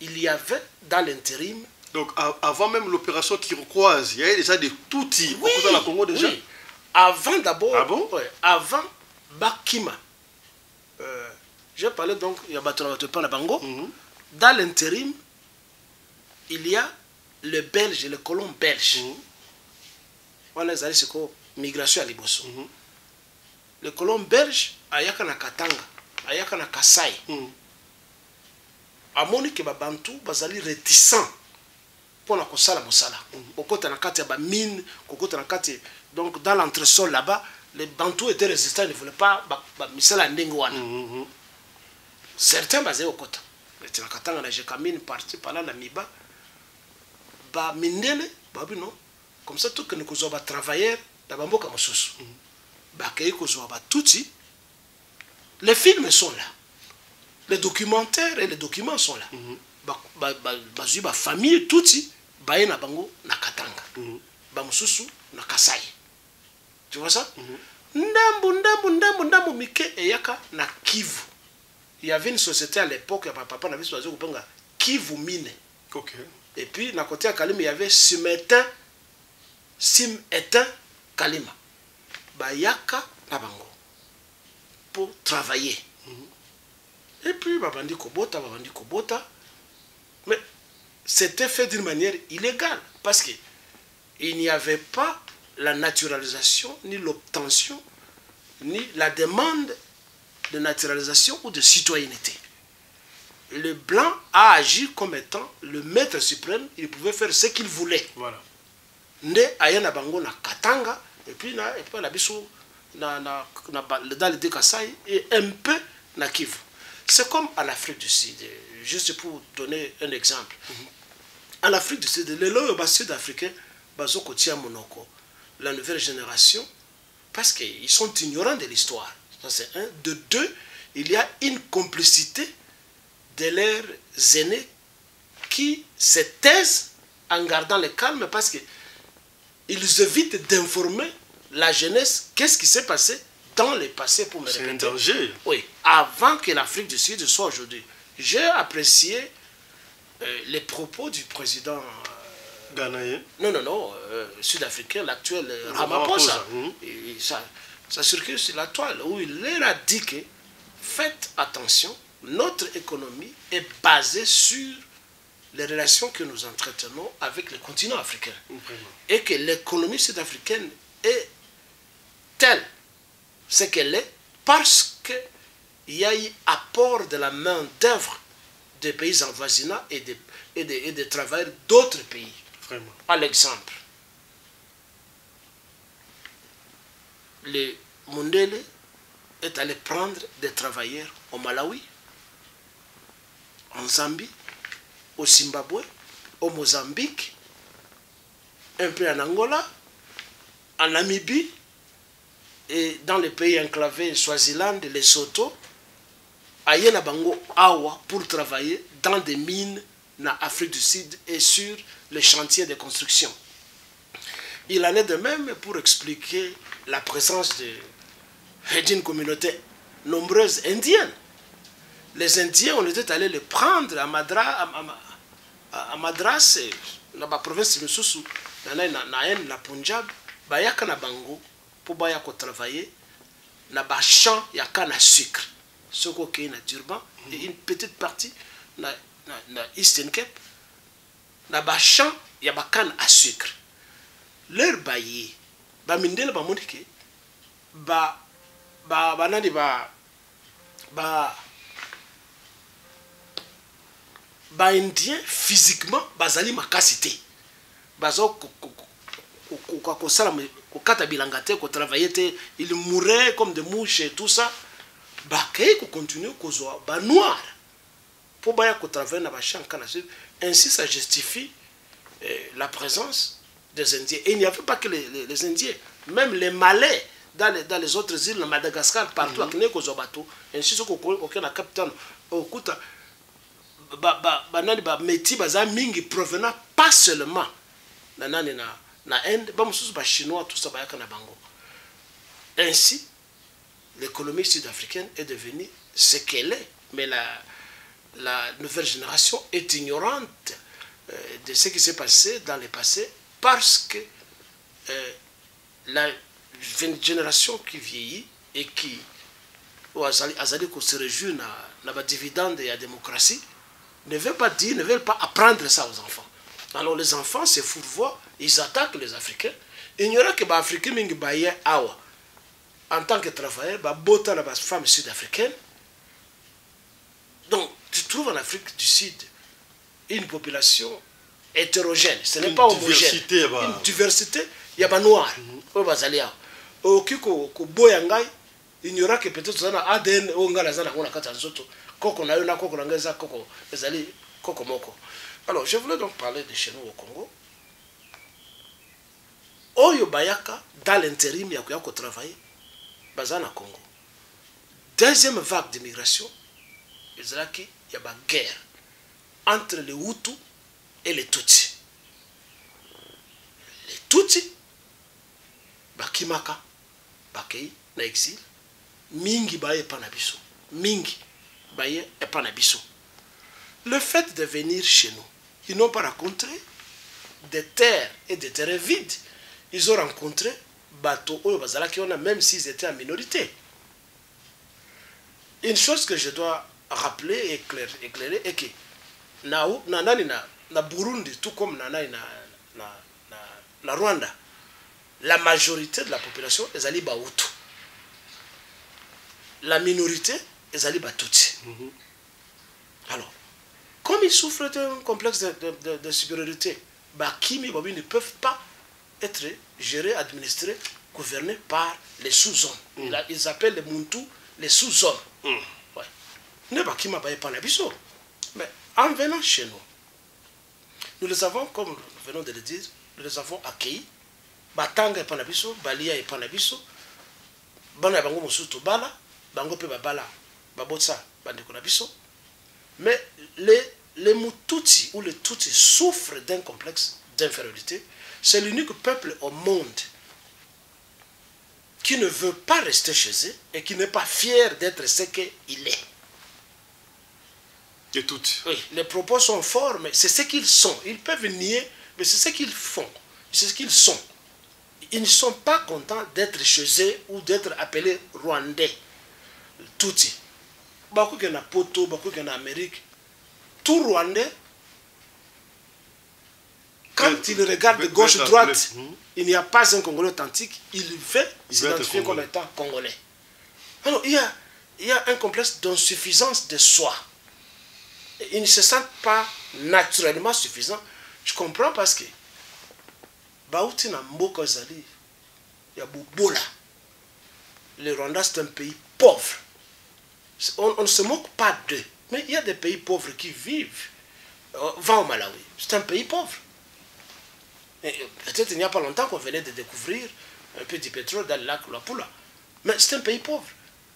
Il y avait dans l'intérim. Donc avant même l'opération Turquoise, il y avait déjà des Tutsis dans la Congo déjà. Oui. Avant d'abord, ah bon? Ouais, avant Bakima. J'ai parlé donc, il y a la Bango. Dans l'intérim, il y a le Belge, le colon belge. On a allé sur migration à Liboso. Le colon belge, ayaka na Katanga, ayaka na Kasai. A Monique Babantu, bazali réticent pour la kosala mosala. Kokota na kati ya ba mine, kokota na kati donc dans l'entresol là-bas, les Bantous étaient résistants, ils ne voulaient pas misala ndengwana. Certains basés au Kota. Les Tinakatanga na Jekamine parti par là la Miba. Ba mindele, ba non. Comme ça tout que nous kozwa ba travailleurs da bamboka mosusu. Ba kei kozwa ba tuti. Les films sont là. Les documentaires et les documents sont là. Ba famille tuti ba na bango na Katanga. Ba mosusu na Kasai. Tu vois ça? Ndambu mike eyaka na Kivu. Il y avait une société à l'époque, papa n'avait pas dit Kivu Mine. OK. Et puis, à côté à Kalima, il y avait Simetin Kalima. Bayaka Nabango. Pour travailler. Et puis, Babandi Kobota. Mais c'était fait d'une manière illégale. Parce qu'il n'y avait pas la naturalisation, ni l'obtention, ni la demande de naturalisation ou de citoyenneté. Le blanc a agi comme étant le maître suprême, il pouvait faire ce qu'il voulait. Voilà. Nde ayana bango na Katanga et puis la biso dans le Dekasai et un peu na Kivu. C'est comme en Afrique du Sud, juste pour donner un exemple. En Afrique du Sud, les lois sud-africains bazoko tia monoko, la nouvelle génération, parce qu'ils sont ignorants de l'histoire. C'est un. De deux, il y a une complicité de leurs aînés qui se taisent en gardant le calme parce qu'ils évitent d'informer la jeunesse qu'est-ce qui s'est passé dans le passé pour me répéter. C'est un danger. Oui, avant que l'Afrique du Sud soit aujourd'hui. J'ai apprécié les propos du président Ghanéen. Non, sud-africain, l'actuel Ramaphosa. Et ça circule sur la toile où il leur a dit que faites attention, notre économie est basée sur les relations que nous entretenons avec le continent africain. Vraiment. Et que l'économie sud-africaine est telle ce qu'elle est parce qu'il y a eu apport de la main d'œuvre des pays en voisinage et des travailleurs d'autres pays. Vraiment. À l'exemple, le Mundele est allé prendre des travailleurs au Malawi, en Zambie, au Zimbabwe, au Mozambique, un peu en Angola, en Namibie, et dans les pays enclavés, Swaziland, Lesotho, à Yenabango, Awa, pour travailler dans des mines en Afrique du Sud et sur les chantiers de construction. Il en est de même pour expliquer la présence d'une communauté nombreuse indienne. Les Indiens, on était allés les prendre à Madras, dans la province de Missoussou, dans la Punjab, bayaka na bango, pour bayako travailler, dans le champ, il y a canne à sucre. Ce qui est na Durban, et une petite partie na Eastern Cape, dans le champ, il y a canne à sucre. Leur baillé, mindele ba monike, indien physiquement bazali makasité bazo ko sala ko kata bilanga te ko travailler te, ils mouraient comme des mouches et tout ça, ba kay ko continuer ko zo ba noir pour ba ya ko travailler na ba chanka na. Ainsi ça justifie la présence des Indiens. Et il n'y avait pas que les Indiens, même les Malais dans les autres îles, Madagascar, partout, à Kné Kozobato, ainsi que le capitaine Okuta, métier mingi provenant pas seulement na Inde, chinois, tout ça, bango. Ainsi, l'économie sud-africaine est devenue ce qu'elle est, mais la nouvelle génération est ignorante de ce qui s'est passé dans le passé, parce que la génération qui vieillit et qui se réjouit dans la dividende et la démocratie ne veut pas dire, ne veulent pas apprendre ça aux enfants. Alors les enfants se fourvoient, ils attaquent les Africains. Il n'y aura que les Africains qui baillent awa en tant que travailleurs, bota les femmes sud-africaines. Donc tu trouves en Afrique du Sud une population hétérogène, ce n'est pas homogène. Une diversité, il y a des noirs. Il n'y aura que peut-être un ADN Alors, je voulais donc parler de chez nous au Congo. Oyo Bayaka, dans l'intérim, il y a travaillé, Bazana Congo. Deuxième vague d'immigration, il y a une guerre entre les Hutus et les Tutsis. Les Tutsis, Bakimaka, Bakei, na exil, Mingi Baye Panabiso, Mingi Baye et Panabiso. Le fait de venir chez nous, ils n'ont pas rencontré des terres et des terrains vides. Ils ont rencontré bateaux Oyo Bazala qui ont, même s'ils étaient en minorité. Une chose que je dois rappeler et éclairer est que na Burundi, tout comme na Rwanda, la majorité de la population est allée Bahutu. La minorité est allée Batutsi. Alors, comme ils souffrent d'un complexe de supériorité, Kimi Babi ne peuvent pas être gérés, administrés, gouvernés par les sous-hommes. Ils appellent les Muntu les sous-hommes. Ouais. Ne Bakima Baye Panabiso. Mais en venant chez nous, nous les avons, comme nous venons de le dire, nous les avons accueillis. Batanga et Panabiso, Balia et Panabiso, Bana Bango Mosuto Bala, Bango Pe Babala, Babotsa, Bandekonabiso. Mais les Mututi ou les Tutsi souffrent d'un complexe d'infériorité, c'est l'unique peuple au monde qui ne veut pas rester chez eux et qui n'est pas fier d'être ce qu'il est. Et toutes. Oui, les propos sont forts, mais c'est ce qu'ils sont. Ils peuvent nier, mais c'est ce qu'ils font. C'est ce qu'ils sont. Ils ne sont pas contents d'être chez eux ou d'être appelés Rwandais. Touti. Beaucoup qui sont à Poto, beaucoup qui sont en Amérique. Tout Rwandais, quand il regarde de gauche-droite, il n'y a pas un Congolais authentique, il veut s'identifier comme étant Congolais. Alors, il y a un complexe d'insuffisance de soi. Ils ne se sentent pas naturellement suffisants. Je comprends parce que Baouti na Mboka Zali, il y a Bobola. Le Rwanda, c'est un pays pauvre. On ne se moque pas d'eux. Mais il y a des pays pauvres qui vivent. Va au Malawi, c'est un pays pauvre. Peut-être il n'y a pas longtemps qu'on venait de découvrir un peu du pétrole dans le lac Luapula. Mais c'est un pays pauvre.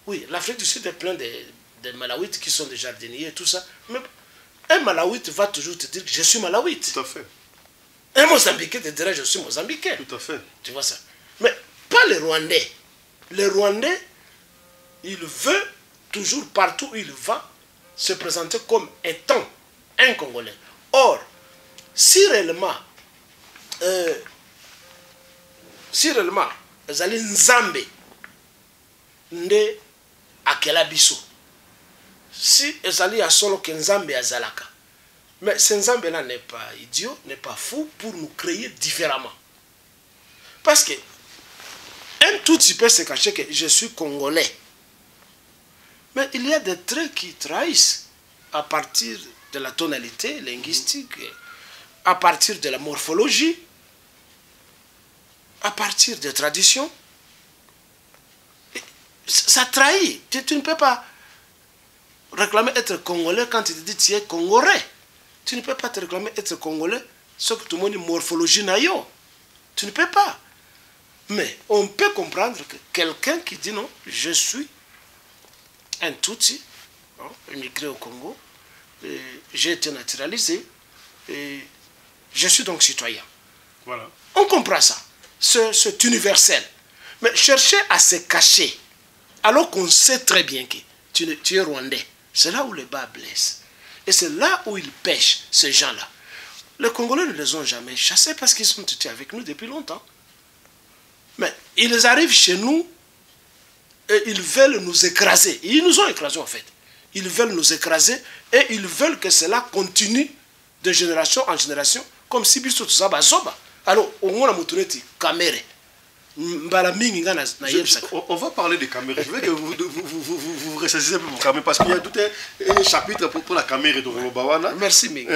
Oui, l'Afrique du Sud est plein de Malawites qui sont des jardiniers et tout ça. Mais un Malawite va toujours te dire que je suis Malawite. Tout à fait. Un Mozambiquais te dira je suis Mozambiquais. Tout à fait. Tu vois ça. Mais pas les Rwandais. Les Rwandais, il veut toujours partout où il va se présenter comme étant un Congolais. Or, si réellement ezali Nzambe nde akela biso, si ezali ya solo que Nzambe azalaka, mais ce Nzambe là n'est pas idiot, n'est pas fou pour nous créer différemment. Parce que un tout petit peu se cacher que je suis Congolais, mais il y a des traits qui trahissent à partir de la tonalité linguistique, à partir de la morphologie, à partir des traditions. Ça trahit. Tu ne peux pas réclamer être Congolais quand tu te dis que tu es Congolais. Tu ne peux pas te réclamer être Congolais sauf que tout le monde dit morphologie naïo. Tu ne peux pas. Mais on peut comprendre que quelqu'un qui dit non, je suis un Tutsi, immigré au Congo, j'ai été naturalisé, et je suis donc citoyen. Voilà. On comprend ça. C'est universel. Mais chercher à se cacher, alors qu'on sait très bien que tu es Rwandais, c'est là où le bas blesse. Et c'est là où ils pêchent, ces gens-là. Les Congolais ne les ont jamais chassés parce qu'ils sont tous avec nous depuis longtemps. Mais ils arrivent chez nous et ils veulent nous écraser. Ils nous ont écrasés en fait. Ils veulent nous écraser et ils veulent que cela continue de génération en génération comme si biso tout ça bazoba. Alors, on va parler des caméras. Je veux que vous ressaisissez un peu vos caméras parce qu'il y a tout un chapitre pour la caméra de Rolobawana. Merci, Ming.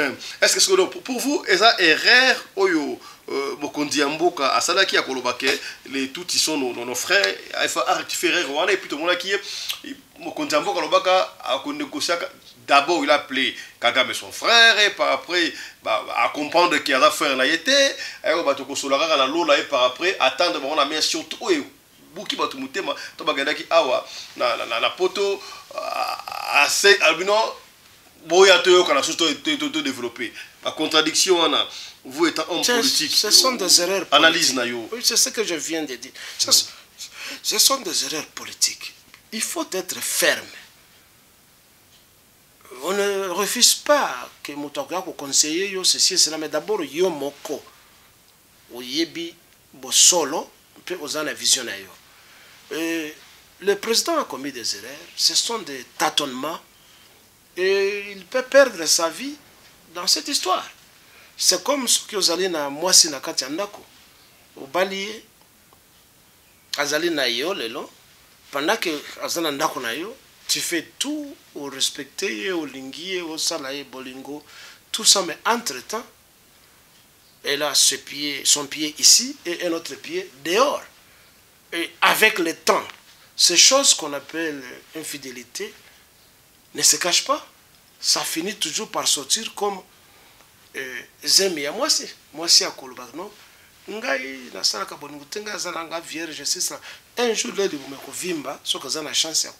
Est-ce que pour vous, il y a erreur oyo Mokondi Mboka à Salaki à Kolobake, les tout ils sont nos frères, il faut rectifier Rwanda et puis tout le monde qui est Mokondi Mboka Kolobaka a négocié. D'abord, il a appelé Kagame son frère, et par après, à comprendre qu'il y a affaire là, était, et par après, attendre la main surtout, Bouki Batumutema, Tobaganaki Awa, na poto, assez, albino, Boyato, qu'on a surtout développé. La contradiction, vous étant homme politique, ce sont des erreurs politiques. Analyse Nayo. Oui, c'est ce que je viens de dire. Ce sont des erreurs politiques. Il faut être ferme. On ne refuse pas que Moutaouka conseiller yo ceci et cela, mais d'abord yo moko oyebi bosolo peut oser la vision na yo. Le président a commis des erreurs, ce sont des tâtonnements et il peut perdre sa vie dans cette histoire. C'est comme ce que vous allez na mwasi na kati andako au balier azali na yo lelo pendant que azana ndako na yo. Tu fais tout au respecter, au linguier, au salaye, bolingo, tout ça, mais entre-temps, elle a son pied ici et un autre pied dehors. Et avec le temps, ces choses qu'on appelle infidélité ne se cachent pas. Ça finit toujours par sortir comme Zemi à moi si à Kolobak, non? Ngai na sala ka bolingo tenga zana nga vierge c'est ça. Un jour là, vous me vimba, so que zana chance à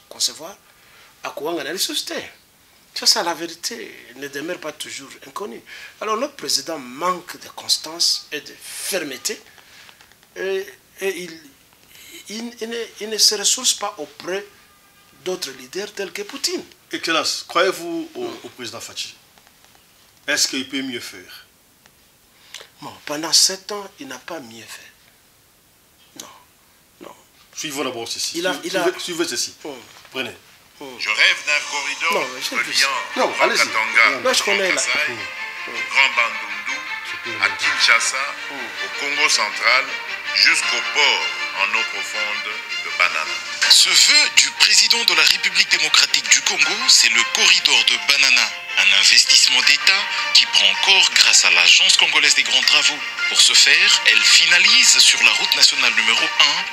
concevoir à quoi on a ressuscité. Ça, la vérité ne demeure pas toujours inconnue. Alors notre président manque de constance et de fermeté et il ne se ressource pas auprès d'autres leaders tels que Poutine. Excellence, croyez-vous au président Fachi? Est-ce qu'il peut mieux faire? Bon, pendant 7 ans, il n'a pas mieux fait. Non. Suivons d'abord ceci. Suivez ceci. Prenez. Je rêve d'un corridor reliant Katanga, je connais là. Grand Bandundu, à Kinshasa, au Congo central, jusqu'au port en eau profonde de Banana. Ce vœu du président de la République démocratique du Congo, c'est le corridor de Banana, un investissement d'État qui prend corps grâce à l'Agence congolaise des grands travaux. Pour ce faire, elle finalise sur la route nationale numéro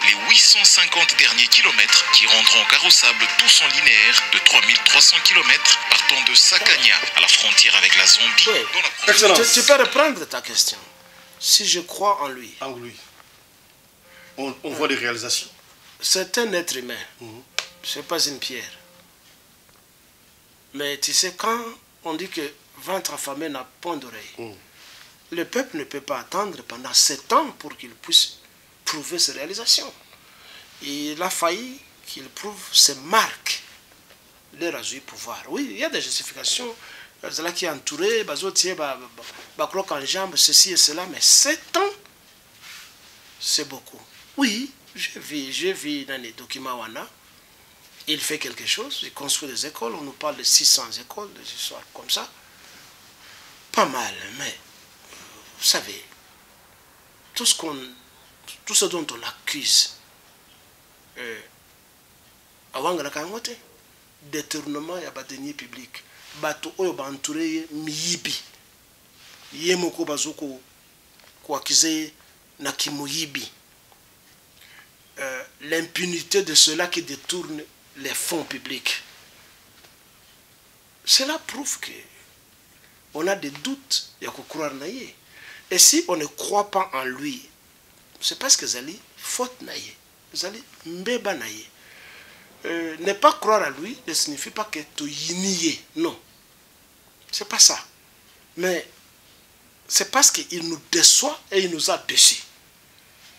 1 les 850 derniers kilomètres qui rendront carrossable tout son linéaire de 3300 km partant de Sakania à la frontière avec la Zambie. Oui. Tu peux reprendre ta question. Si je crois en lui. En lui. On voit des réalisations. C'est un être humain. Ce n'est pas une pierre. Mais tu sais, quand on dit que ventre affamé n'a point d'oreille, le peuple ne peut pas attendre pendant 7 ans pour qu'il puisse prouver ses réalisations. Il a failli qu'il prouve ses marques, leur azui pouvoir. Oui, il y a des justifications. Là qui est entouré, croque en jambe, ceci et cela, mais 7 ans, c'est beaucoup. Oui, j'ai vu dans les documents WANA, il fait quelque chose, il construit des écoles, on nous parle de 600 écoles, des histoires comme ça. Pas mal, mais vous savez, tout ce dont on l'accuse, avant de détournement, il y a des deniers publics. Bato oyo bantouré miyibi. Yemoko bazoko ko accusé na kimoyibi. L'impunité de ceux-là qui détournent les fonds publics. Cela prouve que on a des doutes, il y a qu'à croire naïe. Et si on ne croit pas en lui, c'est parce que Zali faute naïe. Zali mbeba naïe. Ne pas croire à lui ne signifie pas que tu y non. C'est pas ça. Mais c'est parce qu'il nous déçoit et il nous a déçus.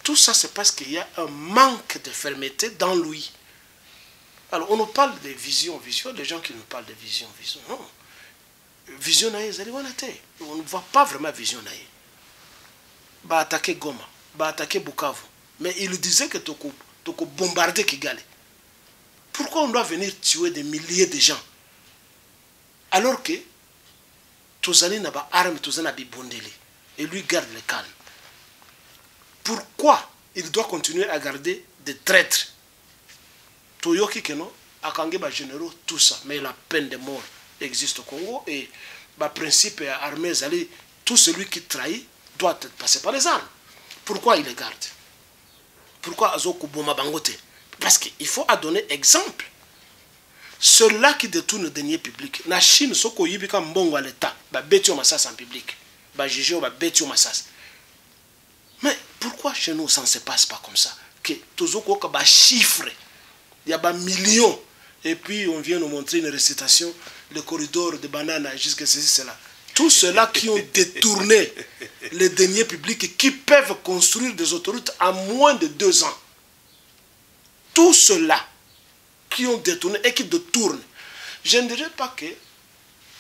Tout ça, c'est parce qu'il y a un manque de fermeté dans lui. Alors, on nous parle de vision, des gens qui nous parlent de vision. Non. Vision naïe, on ne voit pas vraiment vision naïe. Bah attaquer Goma, bah attaquer Bukavu. Mais il disait que tu as bombardé Kigali. Pourquoi on doit venir tuer des milliers de gens? Alors que Tozali n'a pas arme, Tozali n'a pas bondeli. Et lui garde le calme. Pourquoi il doit continuer à garder des traîtres? Toyoki Keno, Akange ba généraux, tout ça. Mais la peine de mort existe au Congo et le principe armé Zali, tout celui qui trahit doit passer par les armes. Pourquoi il les garde? Pourquoi Azoko Boma Bangote? Parce qu'il faut donner exemple. Ceux-là qui détournent le denier public, la Chine, Soko Yibika Mbongo à l'État, va bêtir au massas en public, va juger, va bêtir au massas. Mais pourquoi chez nous ça ne se passe pas comme ça? Que Tozoko va chiffrer, il y a des millions, et puis on vient nous montrer une récitation, le corridor de Banana, jusqu'à ceci, cela. Tous ceux-là qui ont détourné les deniers publics et qui peuvent construire des autoroutes en moins de 2 ans. Tous ceux-là qui ont détourné et qui détournent. Je ne dirais pas que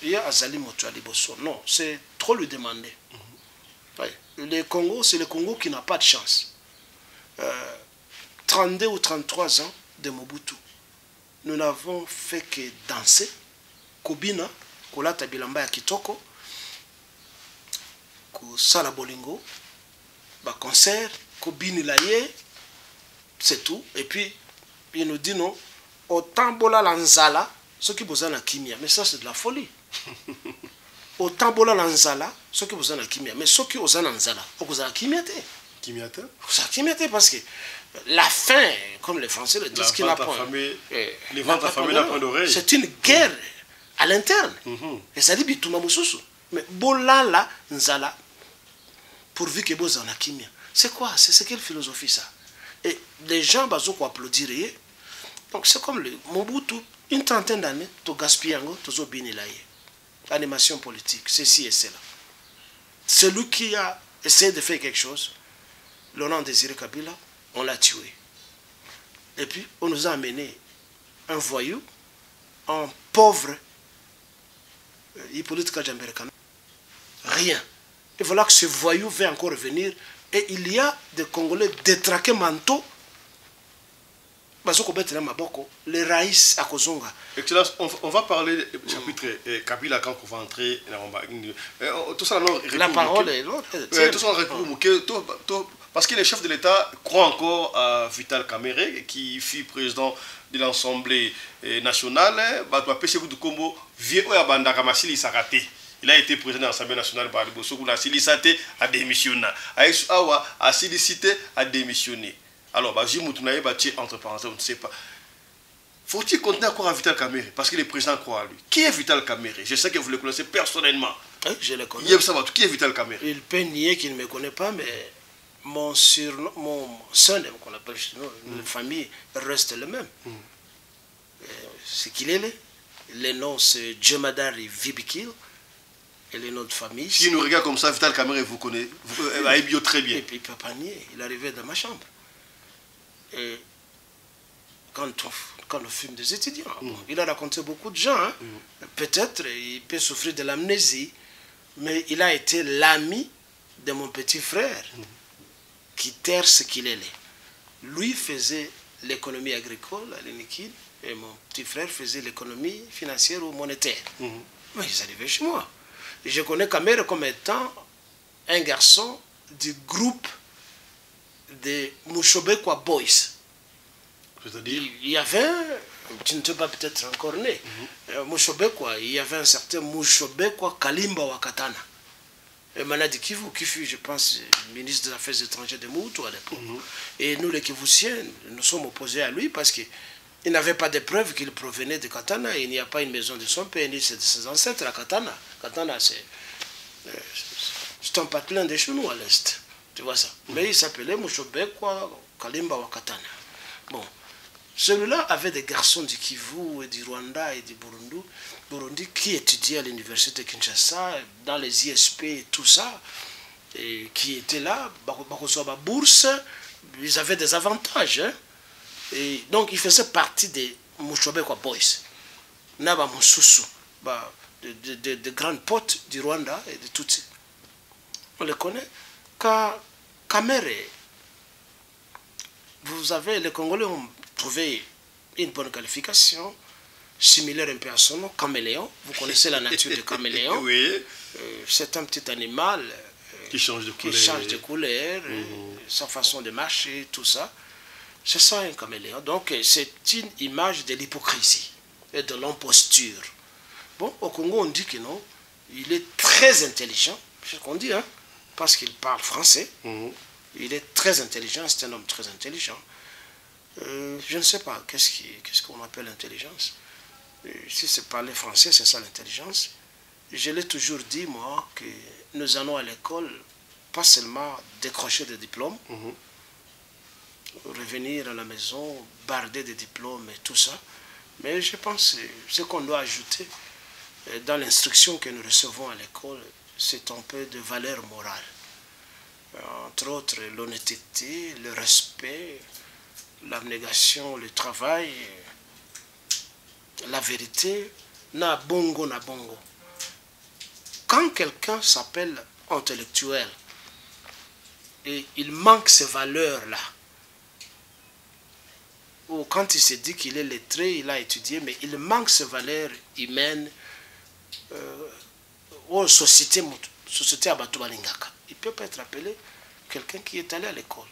il y a Azali Motuali Bosso. Non, c'est trop lui demander. Le Congo, c'est le Congo qui n'a pas de chance. 32 ou 33 ans de Mobutu. Nous n'avons fait que danser. Kobina, Kolata Bilamba ya Kitoko, Sala Bolingo, concert, Kobini Laye, c'est tout. Et puis, il nous dit non, autant bola lanzala, ceux qui besoin de kimia, mais ça c'est de la folie. Autant bola lanzala, ceux qui besoin de kimia, mais ceux qui besoin de lanzala, vous besoin de kimiate. Kimiate? Vous avez kimiate parce que la faim, comme les Français le disent, qui n'a pas. Les ventes affamées n'a pas d'oreille. C'est une guerre à l'interne. Et ça dit bituma mususu. Mais bola la nzala, pourvu que vous en a kimia. C'est quoi? C'est quelle philosophie ça? Et les gens bazoko applaudir. Donc c'est comme le Mobutu une trentaine d'années, tu gaspilles, tu as bien animation politique, ceci et cela. Celui qui a essayé de faire quelque chose, Laurent Désiré Kabila, on l'a tué. Et puis, on nous a amené un voyou, un pauvre Hippolyte Kajamberkana. Rien. Et voilà que ce voyou va encore revenir. Et il y a des Congolais détraqués manteaux. Les raïs à Kozonga. Excellence, on va parler du chapitre Kabila quand on va entrer. Tout ça, la parole est l'autre. Tout ça, parce que le chef de l'État croit encore à Vital Kamerhe, qui fut président de l'Assemblée nationale. Il a été président de l'Assemblée nationale par le a démissionné. A sollicité à démissionner. Alors, entre parenthèses, on ne sait pas. Faut-il continuer à croire à Vital Kamerhe? Parce que le président croit à lui. Qui est Vital Kamerhe? Je sais que vous le connaissez personnellement. Je le connais. Qui est Vital Kamerhe? Il peut nier qu'il ne me connaît pas, mais mon surnom, mon surname qu'on appelle chez nous, la famille reste le même. C'est qu'il est là. Le nom c'est Djemadari Vibikil. Et le nom de famille. Si nous regarde comme ça, Vital Kamerhe vous connaît, vous très bien. Et puis il ne peut pas nier. Il arrivait dans ma chambre. Et quand on fume des étudiants, il a raconté beaucoup de gens. Hein. Peut-être il peut souffrir de l'amnésie, mais il a été l'ami de mon petit frère qui terre ce qu'il est. Lui faisait l'économie agricole à l'Éniquine et mon petit frère faisait l'économie financière ou monétaire. Mais ils arrivaient chez moi. Et je connais Kamerhe comme étant un garçon du groupe de Mushobekwa Boys. Il y avait, tu ne sais pas peut-être encore né, Mushobekwa, il y avait un certain Mushobekwa Kalimba Wakatana. Et Manadi Kivu, qui fut, je pense, ministre des Affaires étrangères de Moutou à l'époque. Et nous, les Kivusiens, nous sommes opposés à lui parce qu'il n'avait pas de preuves qu'il provenait de Katana. Et il n'y a pas une maison de son père ni de ses ancêtres à Katana. Katana, c'est un patelin de chez nous à l'est. Tu vois ça. Mais il s'appelait Mushobekwa Kalimba Wakatana. Bon. Celui-là avait des garçons du Kivu et du Rwanda et du Burundi qui étudiaient à l'université de Kinshasa, dans les ISP et tout ça, et qui étaient là, bourse, ils avaient des avantages. Hein? Et donc ils faisaient partie des Mushobekwa Boys. Naba Mususu, de grandes potes du Rwanda et de Tutsi. On les connaît. Kamerhe, vous avez, les Congolais ont trouvé une bonne qualification, similaire un peu à son nom, caméléon. Vous connaissez la nature de caméléon. Oui. C'est un petit animal qui change de couleur, sa façon de marcher, tout ça. C'est ça un caméléon. Donc c'est une image de l'hypocrisie et de l'imposture. Bon, au Congo, on dit que non, il est très intelligent, c'est ce qu'on dit, hein, parce qu'il parle français. Il est très intelligent, c'est un homme très intelligent. Je ne sais pas, qu'est-ce qu'on appelle l'intelligence. Si c'est parler français, c'est ça l'intelligence. Je l'ai toujours dit, moi, que nous allons à l'école, pas seulement décrocher des diplômes, revenir à la maison, barder des diplômes et tout ça, mais je pense que ce qu'on doit ajouter dans l'instruction que nous recevons à l'école, c'est un peu de valeur morale. Entre autres, l'honnêteté, le respect, l'abnégation, le travail, la vérité, na bongo. Quand quelqu'un s'appelle intellectuel et il manque ces valeurs-là, ou quand il se dit qu'il est lettré, il a étudié, mais il manque ces valeurs humaines aux sociétés à Batubalingaka, il ne peut pas être appelé quelqu'un qui est allé à l'école.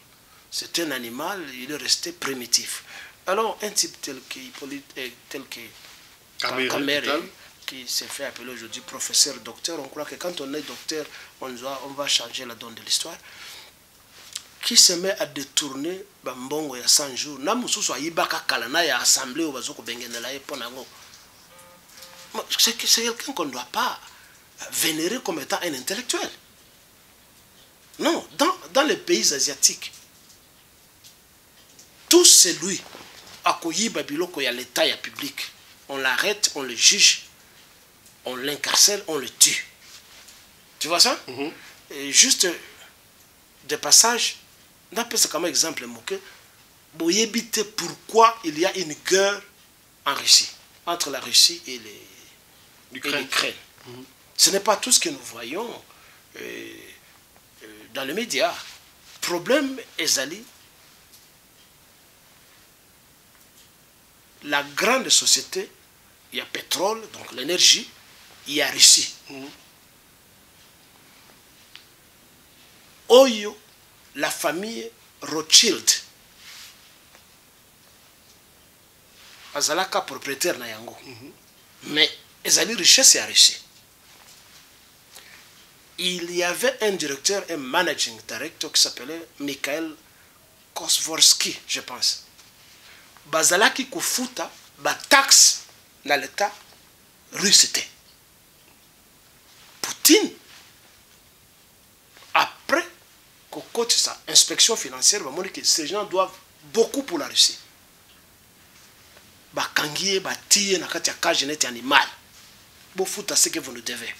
C'est un animal, il est resté primitif. Alors, un type tel que Kamerhe, qui s'est fait appeler aujourd'hui professeur, docteur, on croit que quand on est docteur, on va changer la donne de l'histoire, qui se met à détourner Bambongo il y a 100 jours. C'est quelqu'un qu'on ne doit pas vénérer comme étant un intellectuel. Non, dans les pays asiatiques, tout celui à Koyi Babiloko, il y a l'État, il y a public, on l'arrête, on le juge, on l'incarcère, on le tue. Tu vois ça? Et juste des passages, on appelle ça comme exemple, pour éviter pourquoi il y a une guerre en Russie, entre la Russie et l'Ukraine. Ce n'est pas tout ce que nous voyons dans les médias. Problème, Ezali, la grande société, il y a pétrole, donc l'énergie, il y a Russie. Oyo, la famille Rothschild, azalaka propriétaire na yango. Mais ezali richesse ya Russie. Il y avait un directeur, un managing director qui s'appelait Mikhail Kosvorsky, je pense. Bazalaki kufuta ba taxe dans l'état russe. Poutine, après qu'on cote sa inspection financière, va montrer que ces gens doivent beaucoup pour la Russie. Ba kangiye, ba tiye na kati ya cage net animal. Bo futa ce que vous nous devez.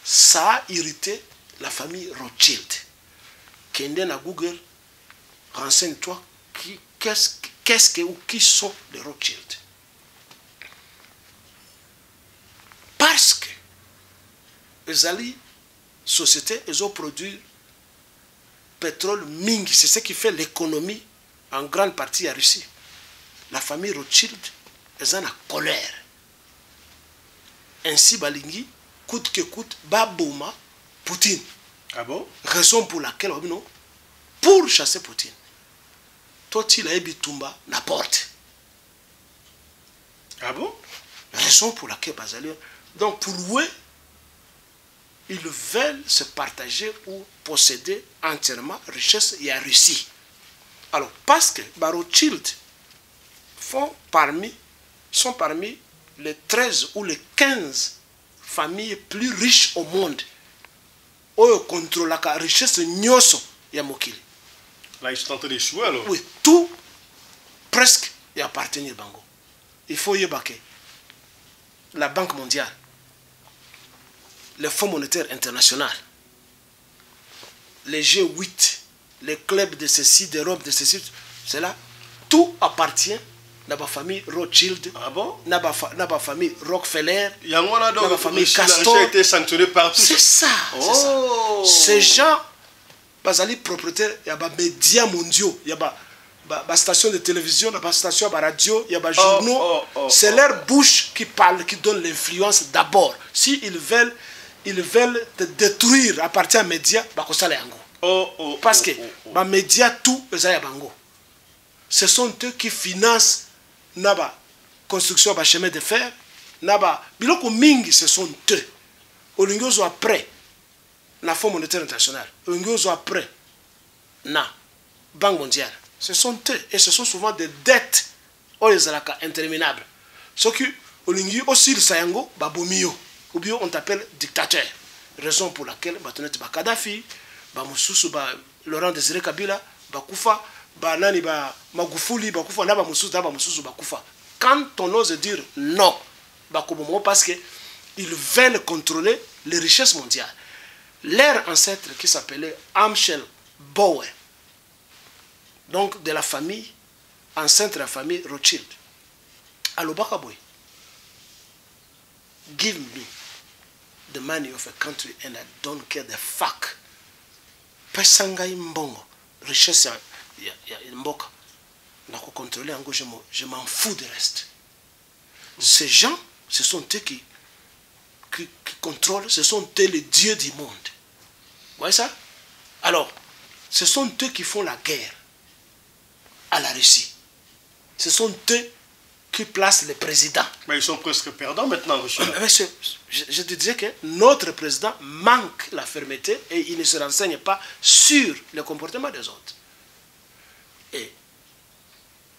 Ça a irrité la famille Rothschild. Kende na Google, renseigne-toi qu'est-ce que ou qui sont les Rothschild. Parce que les alliés sociétés, ils ont produit pétrole ming, c'est ce qui fait l'économie en grande partie à Russie. La famille Rothschild, ils ont la colère. Ainsi, Balingi, coûte que coûte, Baboma, Poutine. Ah bon? Raison pour laquelle, non, pour chasser Poutine. Toi, tu l'as Bitumba, n'importe. Ah bon? Raison pour laquelle, Bazali. Donc, pour eux, ils veulent se partager ou posséder entièrement richesse et la Russie. Alors, parce que Rothschild sont parmi les 13 ou les 15 familles plus riches au monde. Oyo contrôle la richesse nyoso ya mokili. Là, ils sont en train d'échouer alors. Oui, tout presque y appartient à Bango. Il faut y baquer. La Banque mondiale, le Fonds monétaire international, les G8, les clubs de ceci, d'Europe, de ceci, c'est là, tout appartient à la famille Rothschild, ah bon? À la famille Rockefeller, à la famille Castor. A été sanctionné partout. C'est ça. Oh. Ces gens, bazali propriétaires, il y a des médias mondiaux, il y a des stations de télévision, il y a des stations de radio, il y a des journaux. C'est leur bouche qui parle, qui donne l'influence d'abord. S'ils veulent te détruire à partir des médias, parce que les médias, tout, ce sont eux qui financent la construction de chemin de fer. Biloko mingi, ce sont eux. Olingozo après, la Fonds monétaire international. Olingozo après, la Banque mondiale. Ce sont eux. Et ce sont souvent des dettes interminables. Ce qui, Olingi aussi le Sayango, Babomio. Ou bien on t'appelle dictateur. Raison pour laquelle Kadhafi, Laurent Désiré Kabila, Bakoufa, Magufuli, Bakoufa, Bakoufa. Quand on ose dire non, parce qu'ils veulent contrôler les richesses mondiales. Leur ancêtre qui s'appelait Amschel Bauer, donc de la famille, ancêtre de la famille Rothschild. Alobakaboy, give me the money of a country and I don't care the fuck. Pesanga imbongo, richesse ya mboka. Nako contrôler ango, je m'en fous du reste. Ces gens, ce sont eux qui contrôlent, ce sont eux les dieux du monde. Vous voyez ça? Alors, ce sont eux qui font la guerre à la Russie. Ce sont eux qui placent les présidents. Mais ils sont presque perdants maintenant, Russie. Je te disais que notre président manque la fermeté et il ne se renseigne pas sur le comportement des autres. Et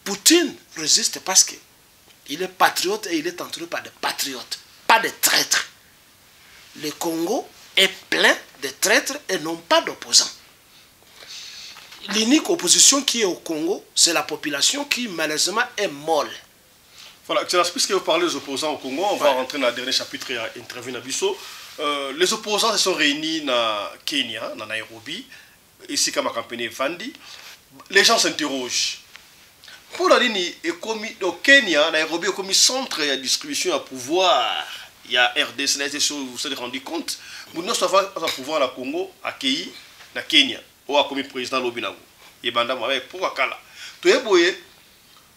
Poutine résiste parce qu'il est patriote et il est entouré par des patriotes, pas des traîtres. Le Congo est plein de traîtres et non pas d'opposants. L'unique opposition qui est au Congo, c'est la population qui malheureusement est molle. Voilà, puisque vous parlez des opposants au Congo, on va rentrer dans le dernier chapitre et interview Nabiso. Les opposants se sont réunis dans Kenya, dans Nairobi, ici comme à campagne Fandi. Les gens s'interrogent. Pour la ligne, au Kenya, Nairobi est comme centre de distribution à pouvoir. Il y a RDC, vous vous êtes rendu compte. Nous avons un pouvoir à Congo, à Kenya, na Kenya, ou à comme président Lobinago. Et banda moi pour Akala. Tu es boyé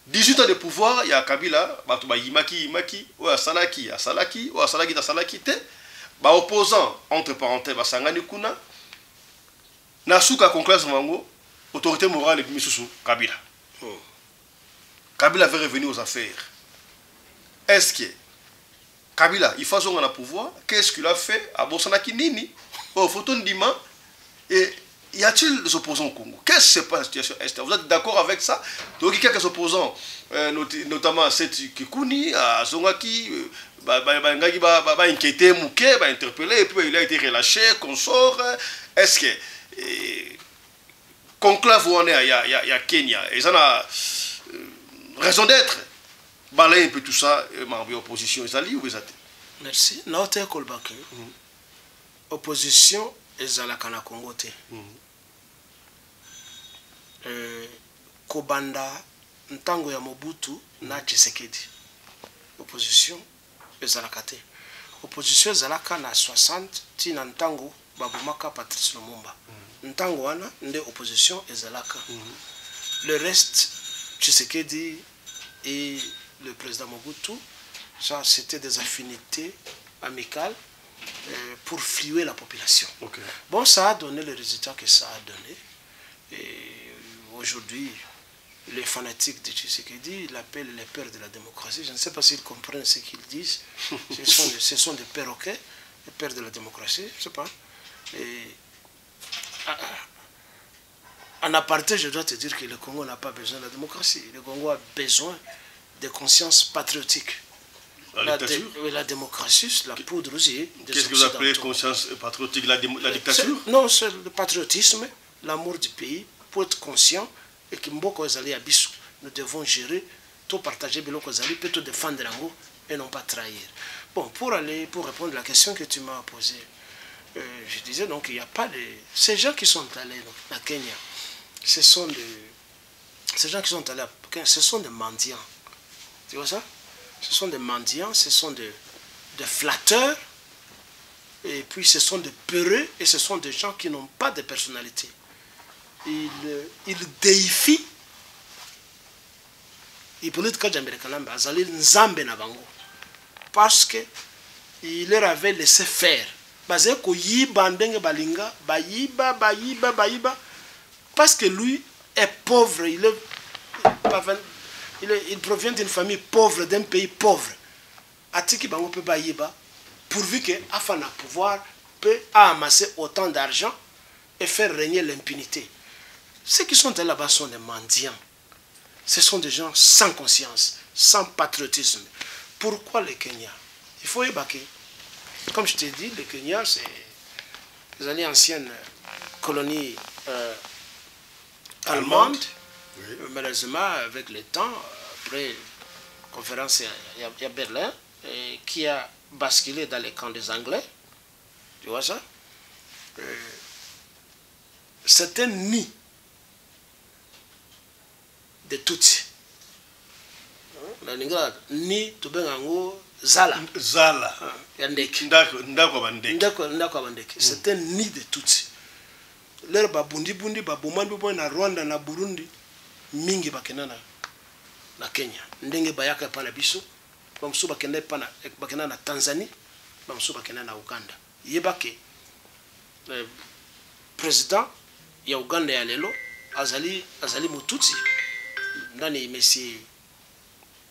18 ans de pouvoir, il y a Kabila, Batouba Yimaki, ou à Salaki, ou à Salaki, ba opposant entre parenthèses, ba Sangani Kuna, Nasuka conclave Mango, autorité morale et Misusu, Kabila. Kabila veut revenir aux affaires. Est-ce que Kabila, il faut son pouvoir, qu'est-ce qu'il a fait à Bosanaki Nini, au photo Ndima, et y a-t-il des opposants au Congo? Qu'est-ce que c'est pas la situation est? Vous êtes d'accord avec ça? Donc il y a quelques opposants, notamment Seth Kikuni, à Zongaki, inquiété, Mouké, interpellé, et puis il a été relâché, consort. Est-ce que conclave où on est, il y a Kenya, et ça a raison d'être. Balayer un peu tout ça, membre opposition, ils allaient ou ils étaient? Merci. Notre Kolbake, opposition, ils allaient à Congo. Kobanda, Ntango ya Mobutu, na Tshisekedi. Opposition, ils allaient à opposition, ils allaient à 60, Tina Ntango, Babumaka, Patrice Lumumba. Ntango wana, nde opposition, ils allaient à le reste, Tshisekedi et le président Mobutu, ça c'était des affinités amicales pour fluer la population. Okay. Bon, ça a donné le résultat que ça a donné. Et aujourd'hui, les fanatiques de Tshisekedi l'appellent les pères de la démocratie. Je ne sais pas s'ils comprennent ce qu'ils disent. Ce sont des perroquets, les pères de la démocratie, je ne sais pas. Et en aparté, je dois te dire que le Congo n'a pas besoin de la démocratie. Le Congo a besoin de conscience patriotique. La démocratie, la poudre aussi. Qu'est-ce que vous appelez conscience patriotique, la dictature? Non, c'est le patriotisme, l'amour du pays, pour être conscient et que nous devons gérer, tout partager, tout défendre et non pas trahir. Bon, pour répondre à la question que tu m'as posée, je disais donc il n'y a pas de... Ces gens qui sont allés à Kenya, ces gens qui sont allés à Kenya, ce sont des mendiants. Tu vois ça? Ce sont des mendiants, ce sont des flatteurs, et puis ce sont des peureux, et ce sont des gens qui n'ont pas de personnalité. Ils déifient. Ils politiques américains, parce qu'ils leur avaient laissé faire. Parce que lui est pauvre, il provient d'une famille pauvre, d'un pays pauvre. Atiki bango peut baïba, pourvu que Afana pouvoir peut amasser autant d'argent et faire régner l'impunité. Ceux qui sont là-bas sont des mendiants. Ce sont des gens sans conscience, sans patriotisme. Pourquoi le Kenya? Il faut évacuer. Comme je t'ai dit, le Kenya, c'est les années anciennes colonies allemandes. Oui. Malheureusement, avec le temps, après la conférence, il y a Berlin qui a basculé dans les camps des Anglais. Tu vois ça? C'est un nid de Tutsi. Ni Tubengango Zala. Zala. C'est un nid de Tutsi. Leur babundi babumandi na Rwanda na Burundi mingi bakena na Kenya. Ndenge bayaka pa na biso, bamsu bakena na Tanzanie, bamsu bakena na Uganda. Yebake président ya Uganda ya lelo azali Mututsi. Ndani Messi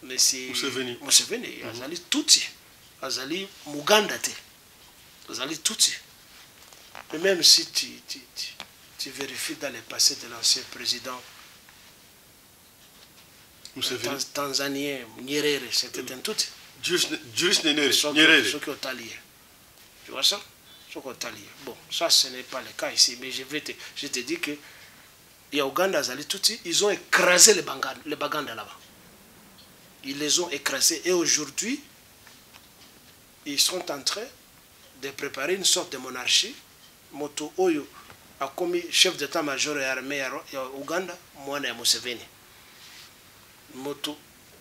Museveni azali Tutsi. Azali Muganda te. Azali Tutsi. Et même si tu vérifies dans le passé de l'ancien président tanzanien, Nyerere, c'était un Tutsi. Juste Nyerere. Ce qui est allié. Tu vois ça? Ce qui est allié. Bon, ça ce n'est pas le cas ici, mais je te dis que il y a Ouganda, Tutsi, ils ont écrasé les Baganda là-bas. Ils les ont écrasés. Et aujourd'hui, ils sont en train de préparer une sorte de monarchie. Moto Oyo a commis chef d'état-major et armée à Ouganda, Mwana Museveni. Moto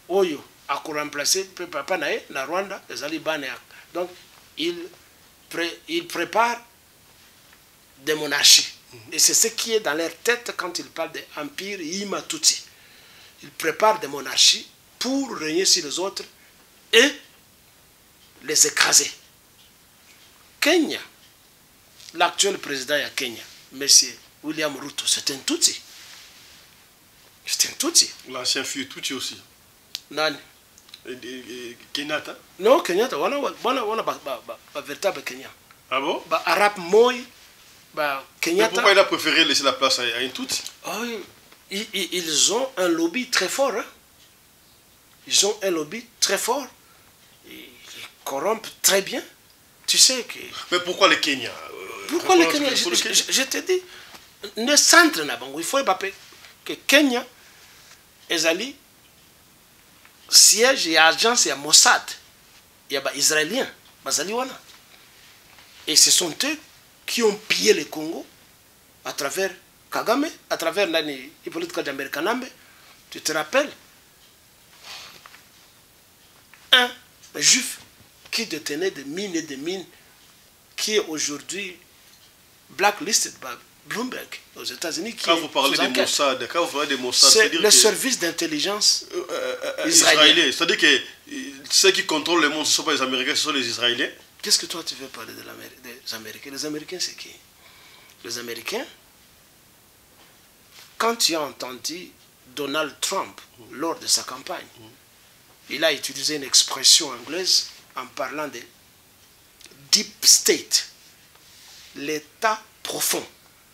Oyo a remplacé Papa Nae, na Rwanda, les Alibane. Donc, il prépare des monarchies. Et c'est ce qui est dans leur tête quand ils parlent d'empire Imatuti. Ils préparent des monarchies pour régner sur les autres et les écraser. Kenya, l'actuel président de Kenya, M. William Ruto, c'est un Tutsi. C'est un Tutsi. L'ancien fils Tutsi aussi. Nani? Kenyatta? Non, Kenyatta, on a véritable Kenya. Ah bon? Arabe Moï, Kenyatta. Mais pourquoi il a préféré laisser la place à un Tutsi? Oh, ils ont un lobby très fort. Hein? Ils ont un lobby très fort. Ils corrompent très bien. Tu sais que... Mais pourquoi les Kenyans? Pourquoi les Kenyans? Je te dis, ne centre n'a pas. Il faut que Kenya, Ezali, siège et agence et Mossad. Il y a des Israéliens, Bazaliwana. Et ce sont eux qui ont pillé le Congo à travers Kagame, à travers Hippolyte Kadjamber Kanambe. Tu te rappelles? Un juif qui détenait des mines et des mines, qui est aujourd'hui blacklisted par Bloomberg aux États-Unis. Quand vous parlez des Mossad, c'est le service d'intelligence israélien. C'est-à-dire que ceux qui contrôlent le monde, ce ne sont pas les Américains, ce sont les Israéliens. Qu'est-ce que toi tu veux parler des Américains? Les Américains, c'est qui? Les Américains, quand tu as entendu Donald Trump lors de sa campagne, il a utilisé une expression anglaise en parlant de deep state, l'état profond.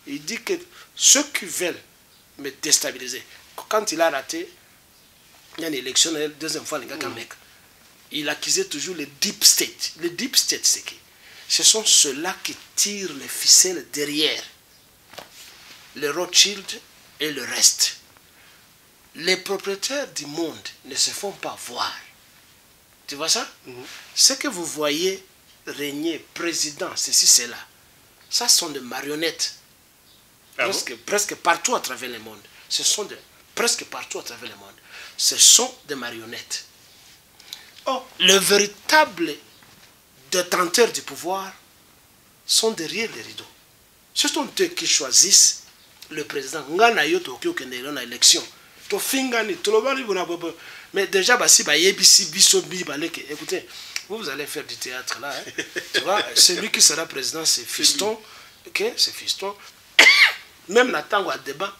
Il dit que ceux qui veulent me déstabiliser, quand il a raté, il y a une élection, la deuxième fois, il accusait toujours le deep state. Le deep state, c'est qui? Ce sont ceux-là qui tirent les ficelles derrière. Les Rothschild et le reste. Les propriétaires du monde ne se font pas voir. Tu vois ça? Ce que vous voyez régner, président, ceci, cela, ça sont des marionnettes. Presque partout à travers le monde. Presque partout à travers le monde. Ce sont des marionnettes. Oh, les véritables détenteurs du pouvoir sont derrière les rideaux. Ce sont eux qui choisissent le président. Élection. Mais déjà, écoutez, vous allez faire du théâtre là. Hein. Tu vois, celui qui sera président, c'est Fiston. Ok, c'est Fiston. Même Nathan à débat.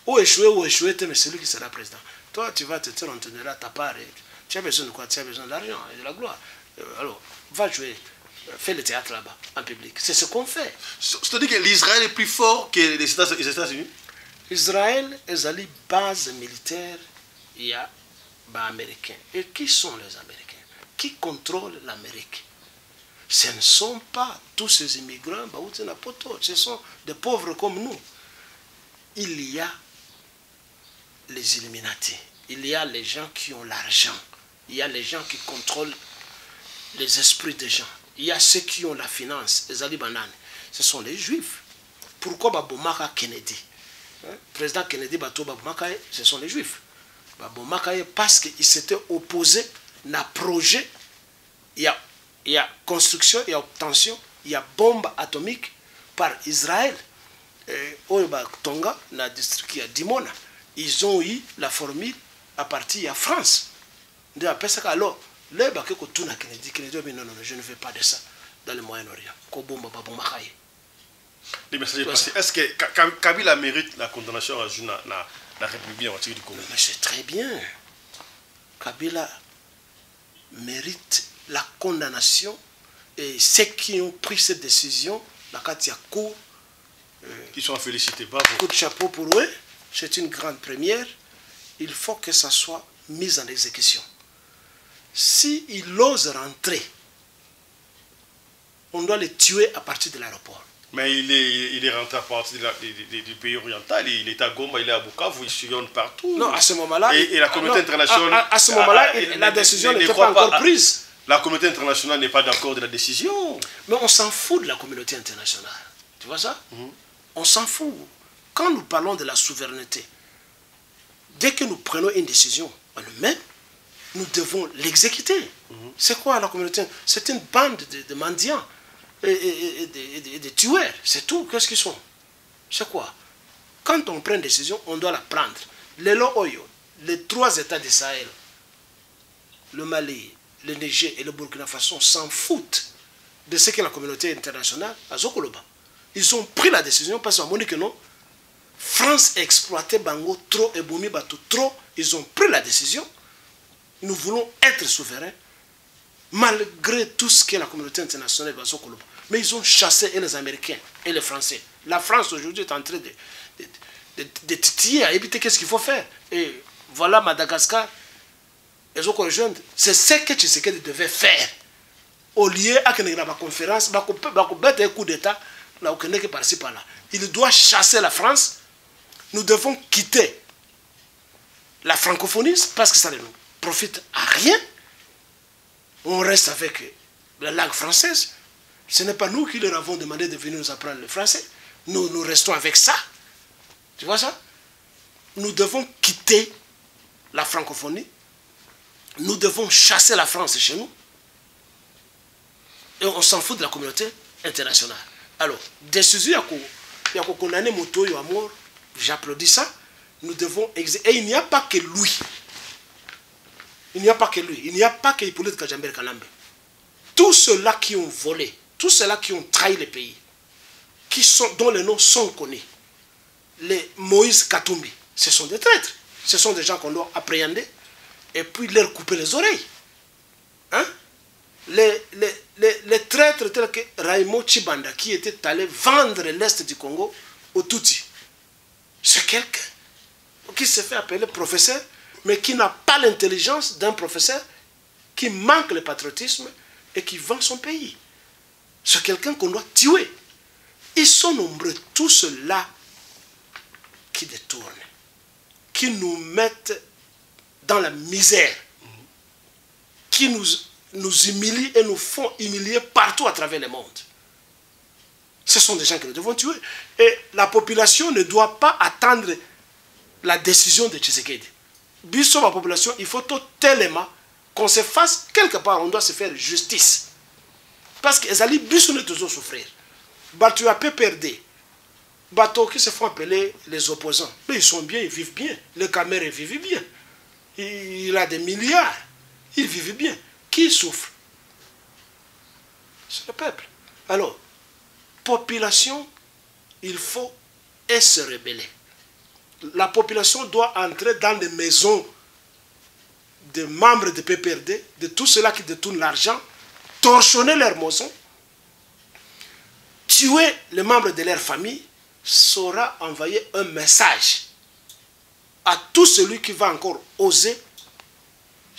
Ou échouer, mais celui qui sera président. Toi, tu vas te dire, on te donnera ta part. Tu as besoin de quoi? Tu as besoin de l'argent et de la gloire. Alors, va jouer. Fais le théâtre là-bas, en public. C'est ce qu'on fait. C'est-à-dire que l'Israël est plus fort que les États-Unis? Israël est une base militaire, il y a des Américains. Et qui sont les Américains? Qui contrôlent l'Amérique? Ce ne sont pas tous ces immigrants, ce sont des pauvres comme nous. Il y a les Illuminati, il y a les gens qui ont l'argent, il y a les gens qui contrôlent les esprits des gens, il y a ceux qui ont la finance, les Ali Banane, ce sont les Juifs. Pourquoi Babomaka Kennedy? Président Kennedy, ce sont les Juifs. Parce qu'il s'était opposé à un projet, il y a construction, il y a obtention, il y a bombe atomique par Israël. Tonga, dans le district qui a Dimona, ils ont eu la formule à partir de la France. Alors, Kennedy dit non, je ne veux pas de ça dans le Moyen-Orient. Est-ce que Kabila mérite la condamnation à la République démocratique du Congo? Mais c'est très bien. Kabila mérite la condamnation et ceux qui ont pris cette décision, la Katia Cour, qui sont félicités. Coup de chapeau pour eux. C'est une grande première. Il faut que ça soit mis en exécution. S'ils osent rentrer, on doit les tuer à partir de l'aéroport. Mais il est rentré à partir du pays oriental, il est à Goma, il est à Bukavu, il sillonne partout. Non, à ce moment-là... Et la communauté internationale... À ce moment-là, la décision n'était pas encore prise. La communauté internationale n'est pas d'accord de la décision. Mais on s'en fout de la communauté internationale. Tu vois ça? On s'en fout. Quand nous parlons de la souveraineté, dès que nous prenons une décision en nous-mêmes, nous devons l'exécuter. C'est quoi la communauté? C'est une bande de mendiants et de tueurs. C'est tout. Qu'est-ce qu'ils sont? C'est quoi? Quand on prend une décision, on doit la prendre. Les 3 États du Sahel, le Mali, le Niger et le Burkina Faso s'en foutent de ce que la communauté internationale a Zokoloba. Ils ont pris la décision parce qu'on dit que non, France exploitait Bango trop et Boumi Batou trop. Ils ont pris la décision. Nous voulons être souverains malgré tout ce que la communauté internationale va Zokoloba. Mais ils ont chassé et les Américains et les Français. La France aujourd'hui est en train de titiller à éviter qu'est-ce qu'il faut faire. Et voilà Madagascar. C'est ce que Tshisekedi devait faire. Au lieu de la conférence, un coup d'État, il doit chasser la France. Nous devons quitter la francophonie parce que ça ne nous profite à rien. On reste avec la langue française. Ce n'est pas nous qui leur avons demandé de venir nous apprendre le français. Nous restons avec ça. Tu vois ça? Nous devons quitter la francophonie. Nous devons chasser la France chez nous. Et on s'en fout de la communauté internationale. Alors, décision, il y a condamné Motoyo à mort. J'applaudis ça. Nous devons exercer. Et il n'y a pas que lui. Il n'y a pas que lui. Il n'y a pas que Hippolyte Kajamber Kalambe. Tous ceux-là qui ont volé, tous ceux-là qui ont trahi le pays, dont les noms sont connus, les Moïse Katumbi, ce sont des traîtres. Ce sont des gens qu'on doit appréhender et puis leur couper les oreilles. Hein? Les traîtres tels que Raimo Chibanda, qui était allé vendre l'Est du Congo aux Tutsis. C'est quelqu'un qui se fait appeler professeur, mais qui n'a pas l'intelligence d'un professeur, qui manque le patriotisme et qui vend son pays. C'est quelqu'un qu'on doit tuer. Ils sont nombreux, tous ceux-là qui détournent, qui nous mettent dans la misère, qui nous humilient et nous font humilier partout à travers le monde. Ce sont des gens que nous devons tuer. Et la population ne doit pas attendre la décision de Tshisekedi. Biso, la population, il faut tellement qu'on se fasse quelque part, on doit se faire justice. Parce que les alliés, biso ne toujours souffrir. Batu a peu perdu. Bateaux qui se font appeler les opposants. Mais ils sont bien, ils vivent bien. Le Cameroun vit bien. Il a des milliards. Il vit bien. Qui souffre? C'est le peuple. Alors, population, il faut se rebeller. La population doit entrer dans les maisons des membres de PPRD, de tous ceux-là qui détournent l'argent, torchonner leurs maisons, tuer les membres de leur famille, saura envoyer un message à tout celui qui va encore oser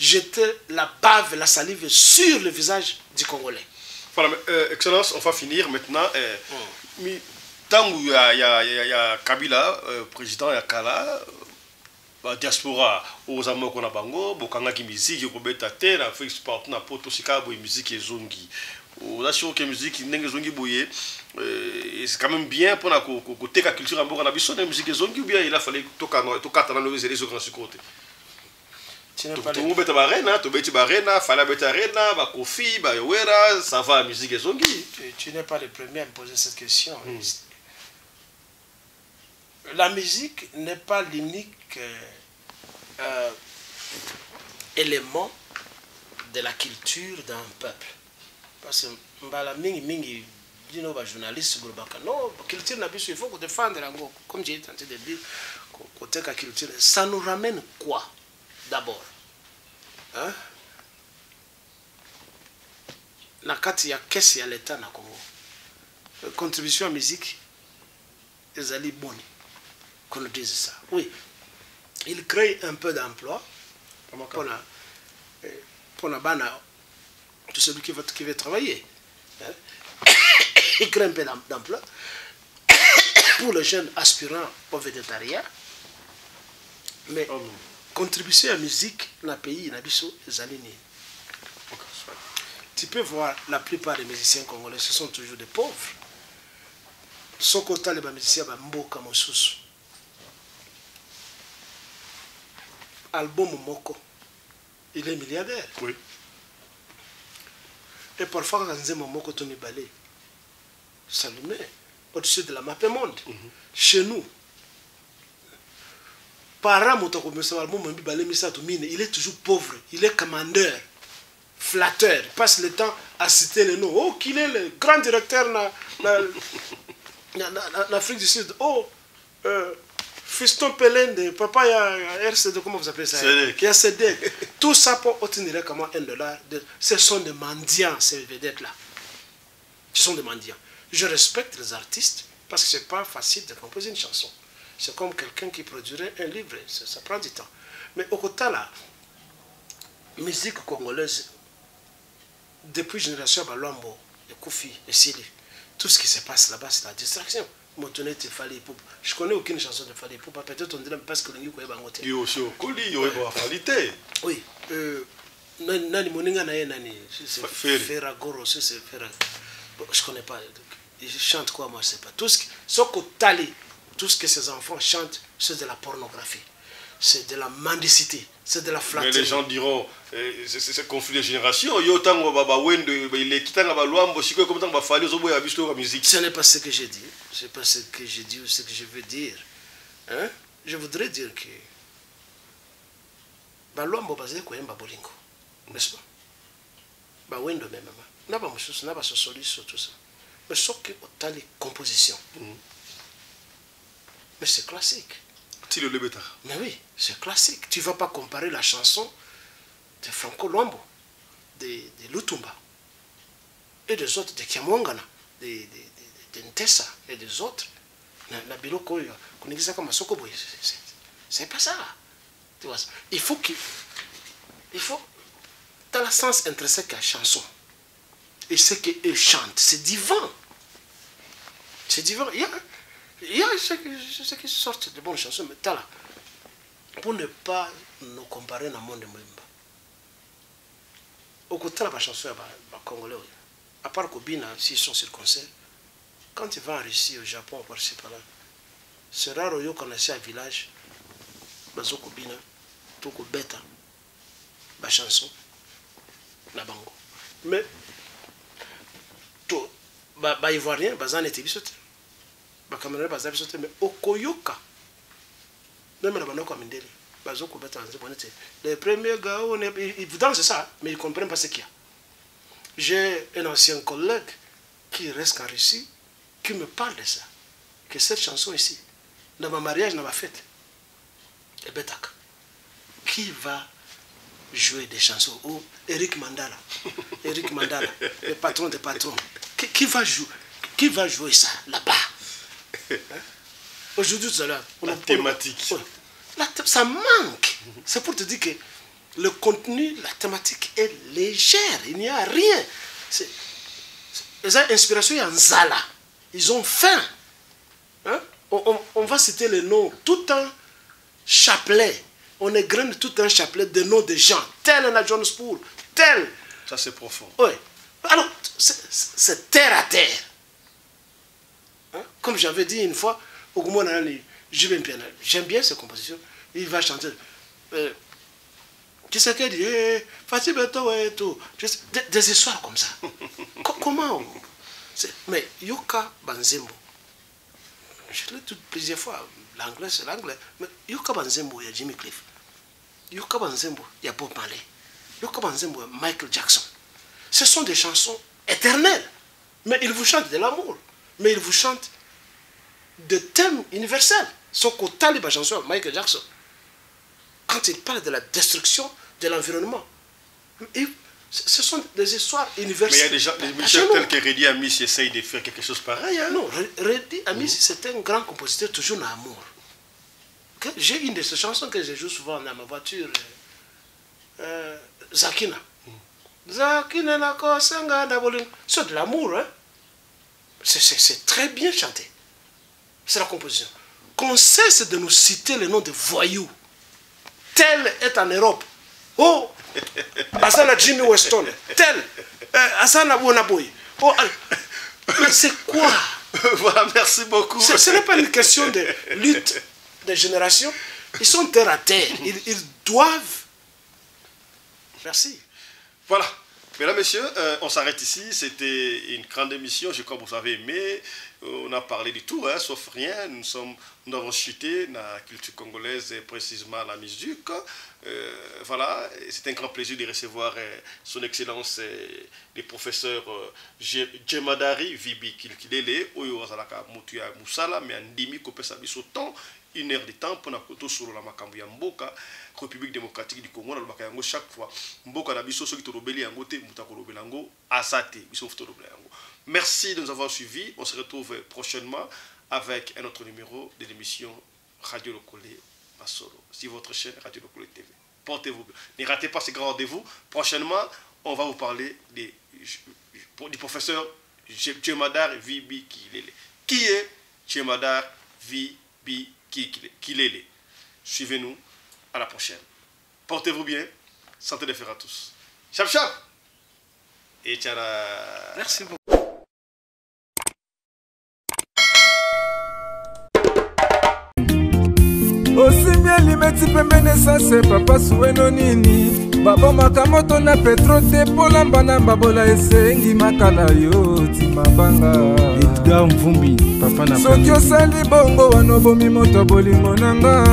jeter la bave, la salive sur le visage du Congolais. Voilà, Excellence, on va finir maintenant. Tant qu'il y a Kabila, président Yakala, la diaspora aux amours qu'on a bango, bokanga qui musique, robeta terre, fait sport na poto sikabo musique zongi. On assure que musique n'est zongi boye. C'est quand même bien pour la côté la culture en bord on a besoin de musique zongi ou bien il a fallu tocar dans le les sur grand côté. Tu n'es pas le beta barena, tu beti barena, fala beta arena, ba kofi, ba yowera, ça va musique zongi. Tu n'es pas le premier à me poser cette question. La musique n'est pas l'unique élément de la culture d'un peuple. Parce que mbala mingi dino ba journaliste globaka non culture na biso il faut qu'on défende lango comme j'ai tenté de dire côté la culture ça nous ramène quoi d'abord hein na kati ya kesi ya l'état na Congo contribution à musique les alliés boni qu'on nous dise ça oui il crée un peu d'emploi pour la bana tout celui qui veut travailler hein? il crée un peu d'ampleur pour les jeunes aspirants au végétarien. Mais contribution à la musique dans le pays, tu peux voir la plupart des musiciens congolais, ce sont toujours des pauvres. Sauf que les musiciens Mboka Mosusu. Album Moko, il est milliardaire. Oui. Et parfois, quand on dit Moko Tony Balé, ça le met au-dessus de la map monde. Chez nous, il est toujours pauvre, il est commandeur, flatteur, il passe le temps à citer les noms. Oh, qu'il est le grand directeur en Afrique du Sud. Oh, Fiston Pelende, papa, il y a RCD, comment vous appelez ça? Il y a CD. Tout ça pour obtenir comment $1. Ce sont des mendiants, ces vedettes-là. Ce sont des mendiants. Je respecte les artistes parce que ce n'est pas facile de composer une chanson. C'est comme quelqu'un qui produirait un livre, ça prend du temps. Mais au côté là, la musique congolaise, depuis la génération de Luambo, de Koufi, de Sili, tout ce qui se passe là-bas, c'est la distraction. Motonette Fali Poupa. Je connais aucune chanson de Fali Poupa, peut-être on dirait parce que le Niko est bangoté. Il y a aussi au Koli, il y a Falité. Oui. Nani Moninga Naye Nani, c'est Ferragoro, c'est Ferragoro. Je ne connais pas. Ils chantent quoi, moi, je ne sais pas. Tout ce que ces enfants chantent, c'est de la pornographie. C'est de la mendicité. C'est de la flatterie. Mais les gens diront, c'est conflit de génération. Ce n'est pas ce que j'ai dit. Ce n'est pas ce que j'ai dit ou ce que je veux dire. Hein? Je voudrais dire que Baluambo basé quoi bolingo. N'est-ce pas? Bawendo même. N'a pas monsieur, n'a pas ce solution tout ça. Mais sauf que tu as les compositions. Mais c'est classique. Mais oui, c'est classique. Tu ne vas pas comparer la chanson de Franco Luambo, de Lutumba, et des autres, de Kiamwangana, de Ntessa et des autres. C'est pas ça. Tu vois, il faut, dans le sens intrinsèque à la chanson, et ce qu'eux chantent, c'est divin. C'est divin. Il y a ceux qui sortent de bonnes chansons, mais là, pour ne pas nous comparer dans le monde de Mwimba. Au côté de la chanson congolais, à part Kobina, s'ils sont sur concert, quand tu vas en Russie, au Japon, par-ci par-là, c'est rare qu'on a un village, Bazo Kobina, Toko Beta, la chanson, la bango. Mais, tout, Ivoirien, Bazan était bisoté. Mais au Koyoka, même la bande comme Ndeli, les premiers gars, ils dansent ça, mais ils ne comprennent pas ce qu'il y a. J'ai un ancien collègue qui reste en Russie, qui me parle de ça. Que cette chanson ici, dans ma mariage, dans ma fête, et Betak, qui va jouer des chansons? Ou Eric Mandala, le patron des patrons, qui va jouer ça là-bas? Aujourd'hui, tout à l'heure, la thématique. Ça manque. C'est pour te dire que le contenu, la thématique est légère. Il n'y a rien. Les inspirations, il y a un Zala. Ils ont faim. Hein? On va citer les noms. Tout un chapelet. On égrène tout un chapelet de noms de gens. Tel en Johannesburg. Tel. Ça, c'est profond. Oui. Alors, c'est terre à terre. Hein? Comme j'avais dit une fois, j'aime bien ces compositions. Il va chanter. Tu sais qu'il dit, des histoires comme ça. Comment? Mais Yoka Banzembo, je l'ai dit plusieurs fois, l'anglais c'est l'anglais, mais Yoka Banzembo, il y a Jimmy Cliff. Yoka Banzembo, il y a Bob Marley. Yoka Banzembo, il y a Michael Jackson. Ce sont des chansons éternelles. Mais ils vous chantent de l'amour. Mais ils vous chantent de thèmes universels. Sauf qu'au talib à chanson Michael Jackson, quand il parle de la destruction de l'environnement, ce sont des histoires universelles. Mais il y a des gens, des musiciens tels que Reddy Amis essayent de faire quelque chose pareil. Hein? Non, Reddy Amis, c'est un grand compositeur toujours dans l'amour. J'ai une de ces chansons que je joue souvent dans ma voiture, Zakina. Zakina na kosenga daboling. C'est de l'amour, hein? C'est très bien chanté. C'est la composition. Qu'on cesse de nous citer le nom de voyous. Tel est en Europe. Oh, Asana Jimmy Weston. Tel, Asana Bonaboy. Oh, c'est quoi? Voilà, merci beaucoup. Ce n'est pas une question de lutte des générations. Ils sont terre à terre. Ils doivent. Merci. Voilà. Mesdames, Messieurs, on s'arrête ici. C'était une grande émission. Je crois que vous avez aimé. On a parlé de tout, hein, sauf rien. Nous avons chuté dans la culture congolaise, et précisément la musique. Voilà, c'est un grand plaisir de recevoir son excellence le professeur Djemadari Vibi Kilkilele, Oyo Azalaka Mutuya Moussala, mais Andimi Kopesa Biso temps, 1 heure de temps pour nous sur la Makambu ya Mboka, République démocratique du Congo, na Bakayango chaque fois. Mboka na biso soki tolobeli yango te mutako lobelango asate biso tolobeli yango. Merci de nous avoir suivis. On se retrouve prochainement avec un autre numéro de l'émission Radio Lokole Masolo. C'est votre chaîne Radio Lokole TV. Portez-vous bien. Ne ratez pas ces grands rendez-vous. Prochainement, on va vous parler du professeur Djemadari Vibi Kilele. Qui est Djemadari Vibi Kilele? Suivez-nous. À la prochaine. Portez-vous bien. Santé de fer à tous. Chap chap. Et tchara. Merci beaucoup. Osimia limeti pembene sase papa sueno nini baba makamoto na petro te polamba na babola esengi makala yo timabanga Edgar Mvumbi papa na soki osali bongo wana bomi moto bolingo nanga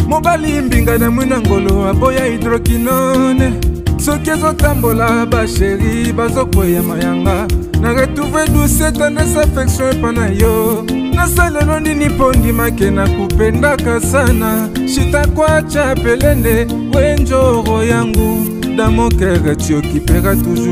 mobali mbinga na mwina ngolo aboya hydroquinone soki ezotambola basheri bazokwea mayanga na retrouve douce tendresse affection epana yo nasalelo nini mpo ndimake na kupendaka sana shitakwacha pelende wenjoro yangu dans mon cœur tu occuperas toujours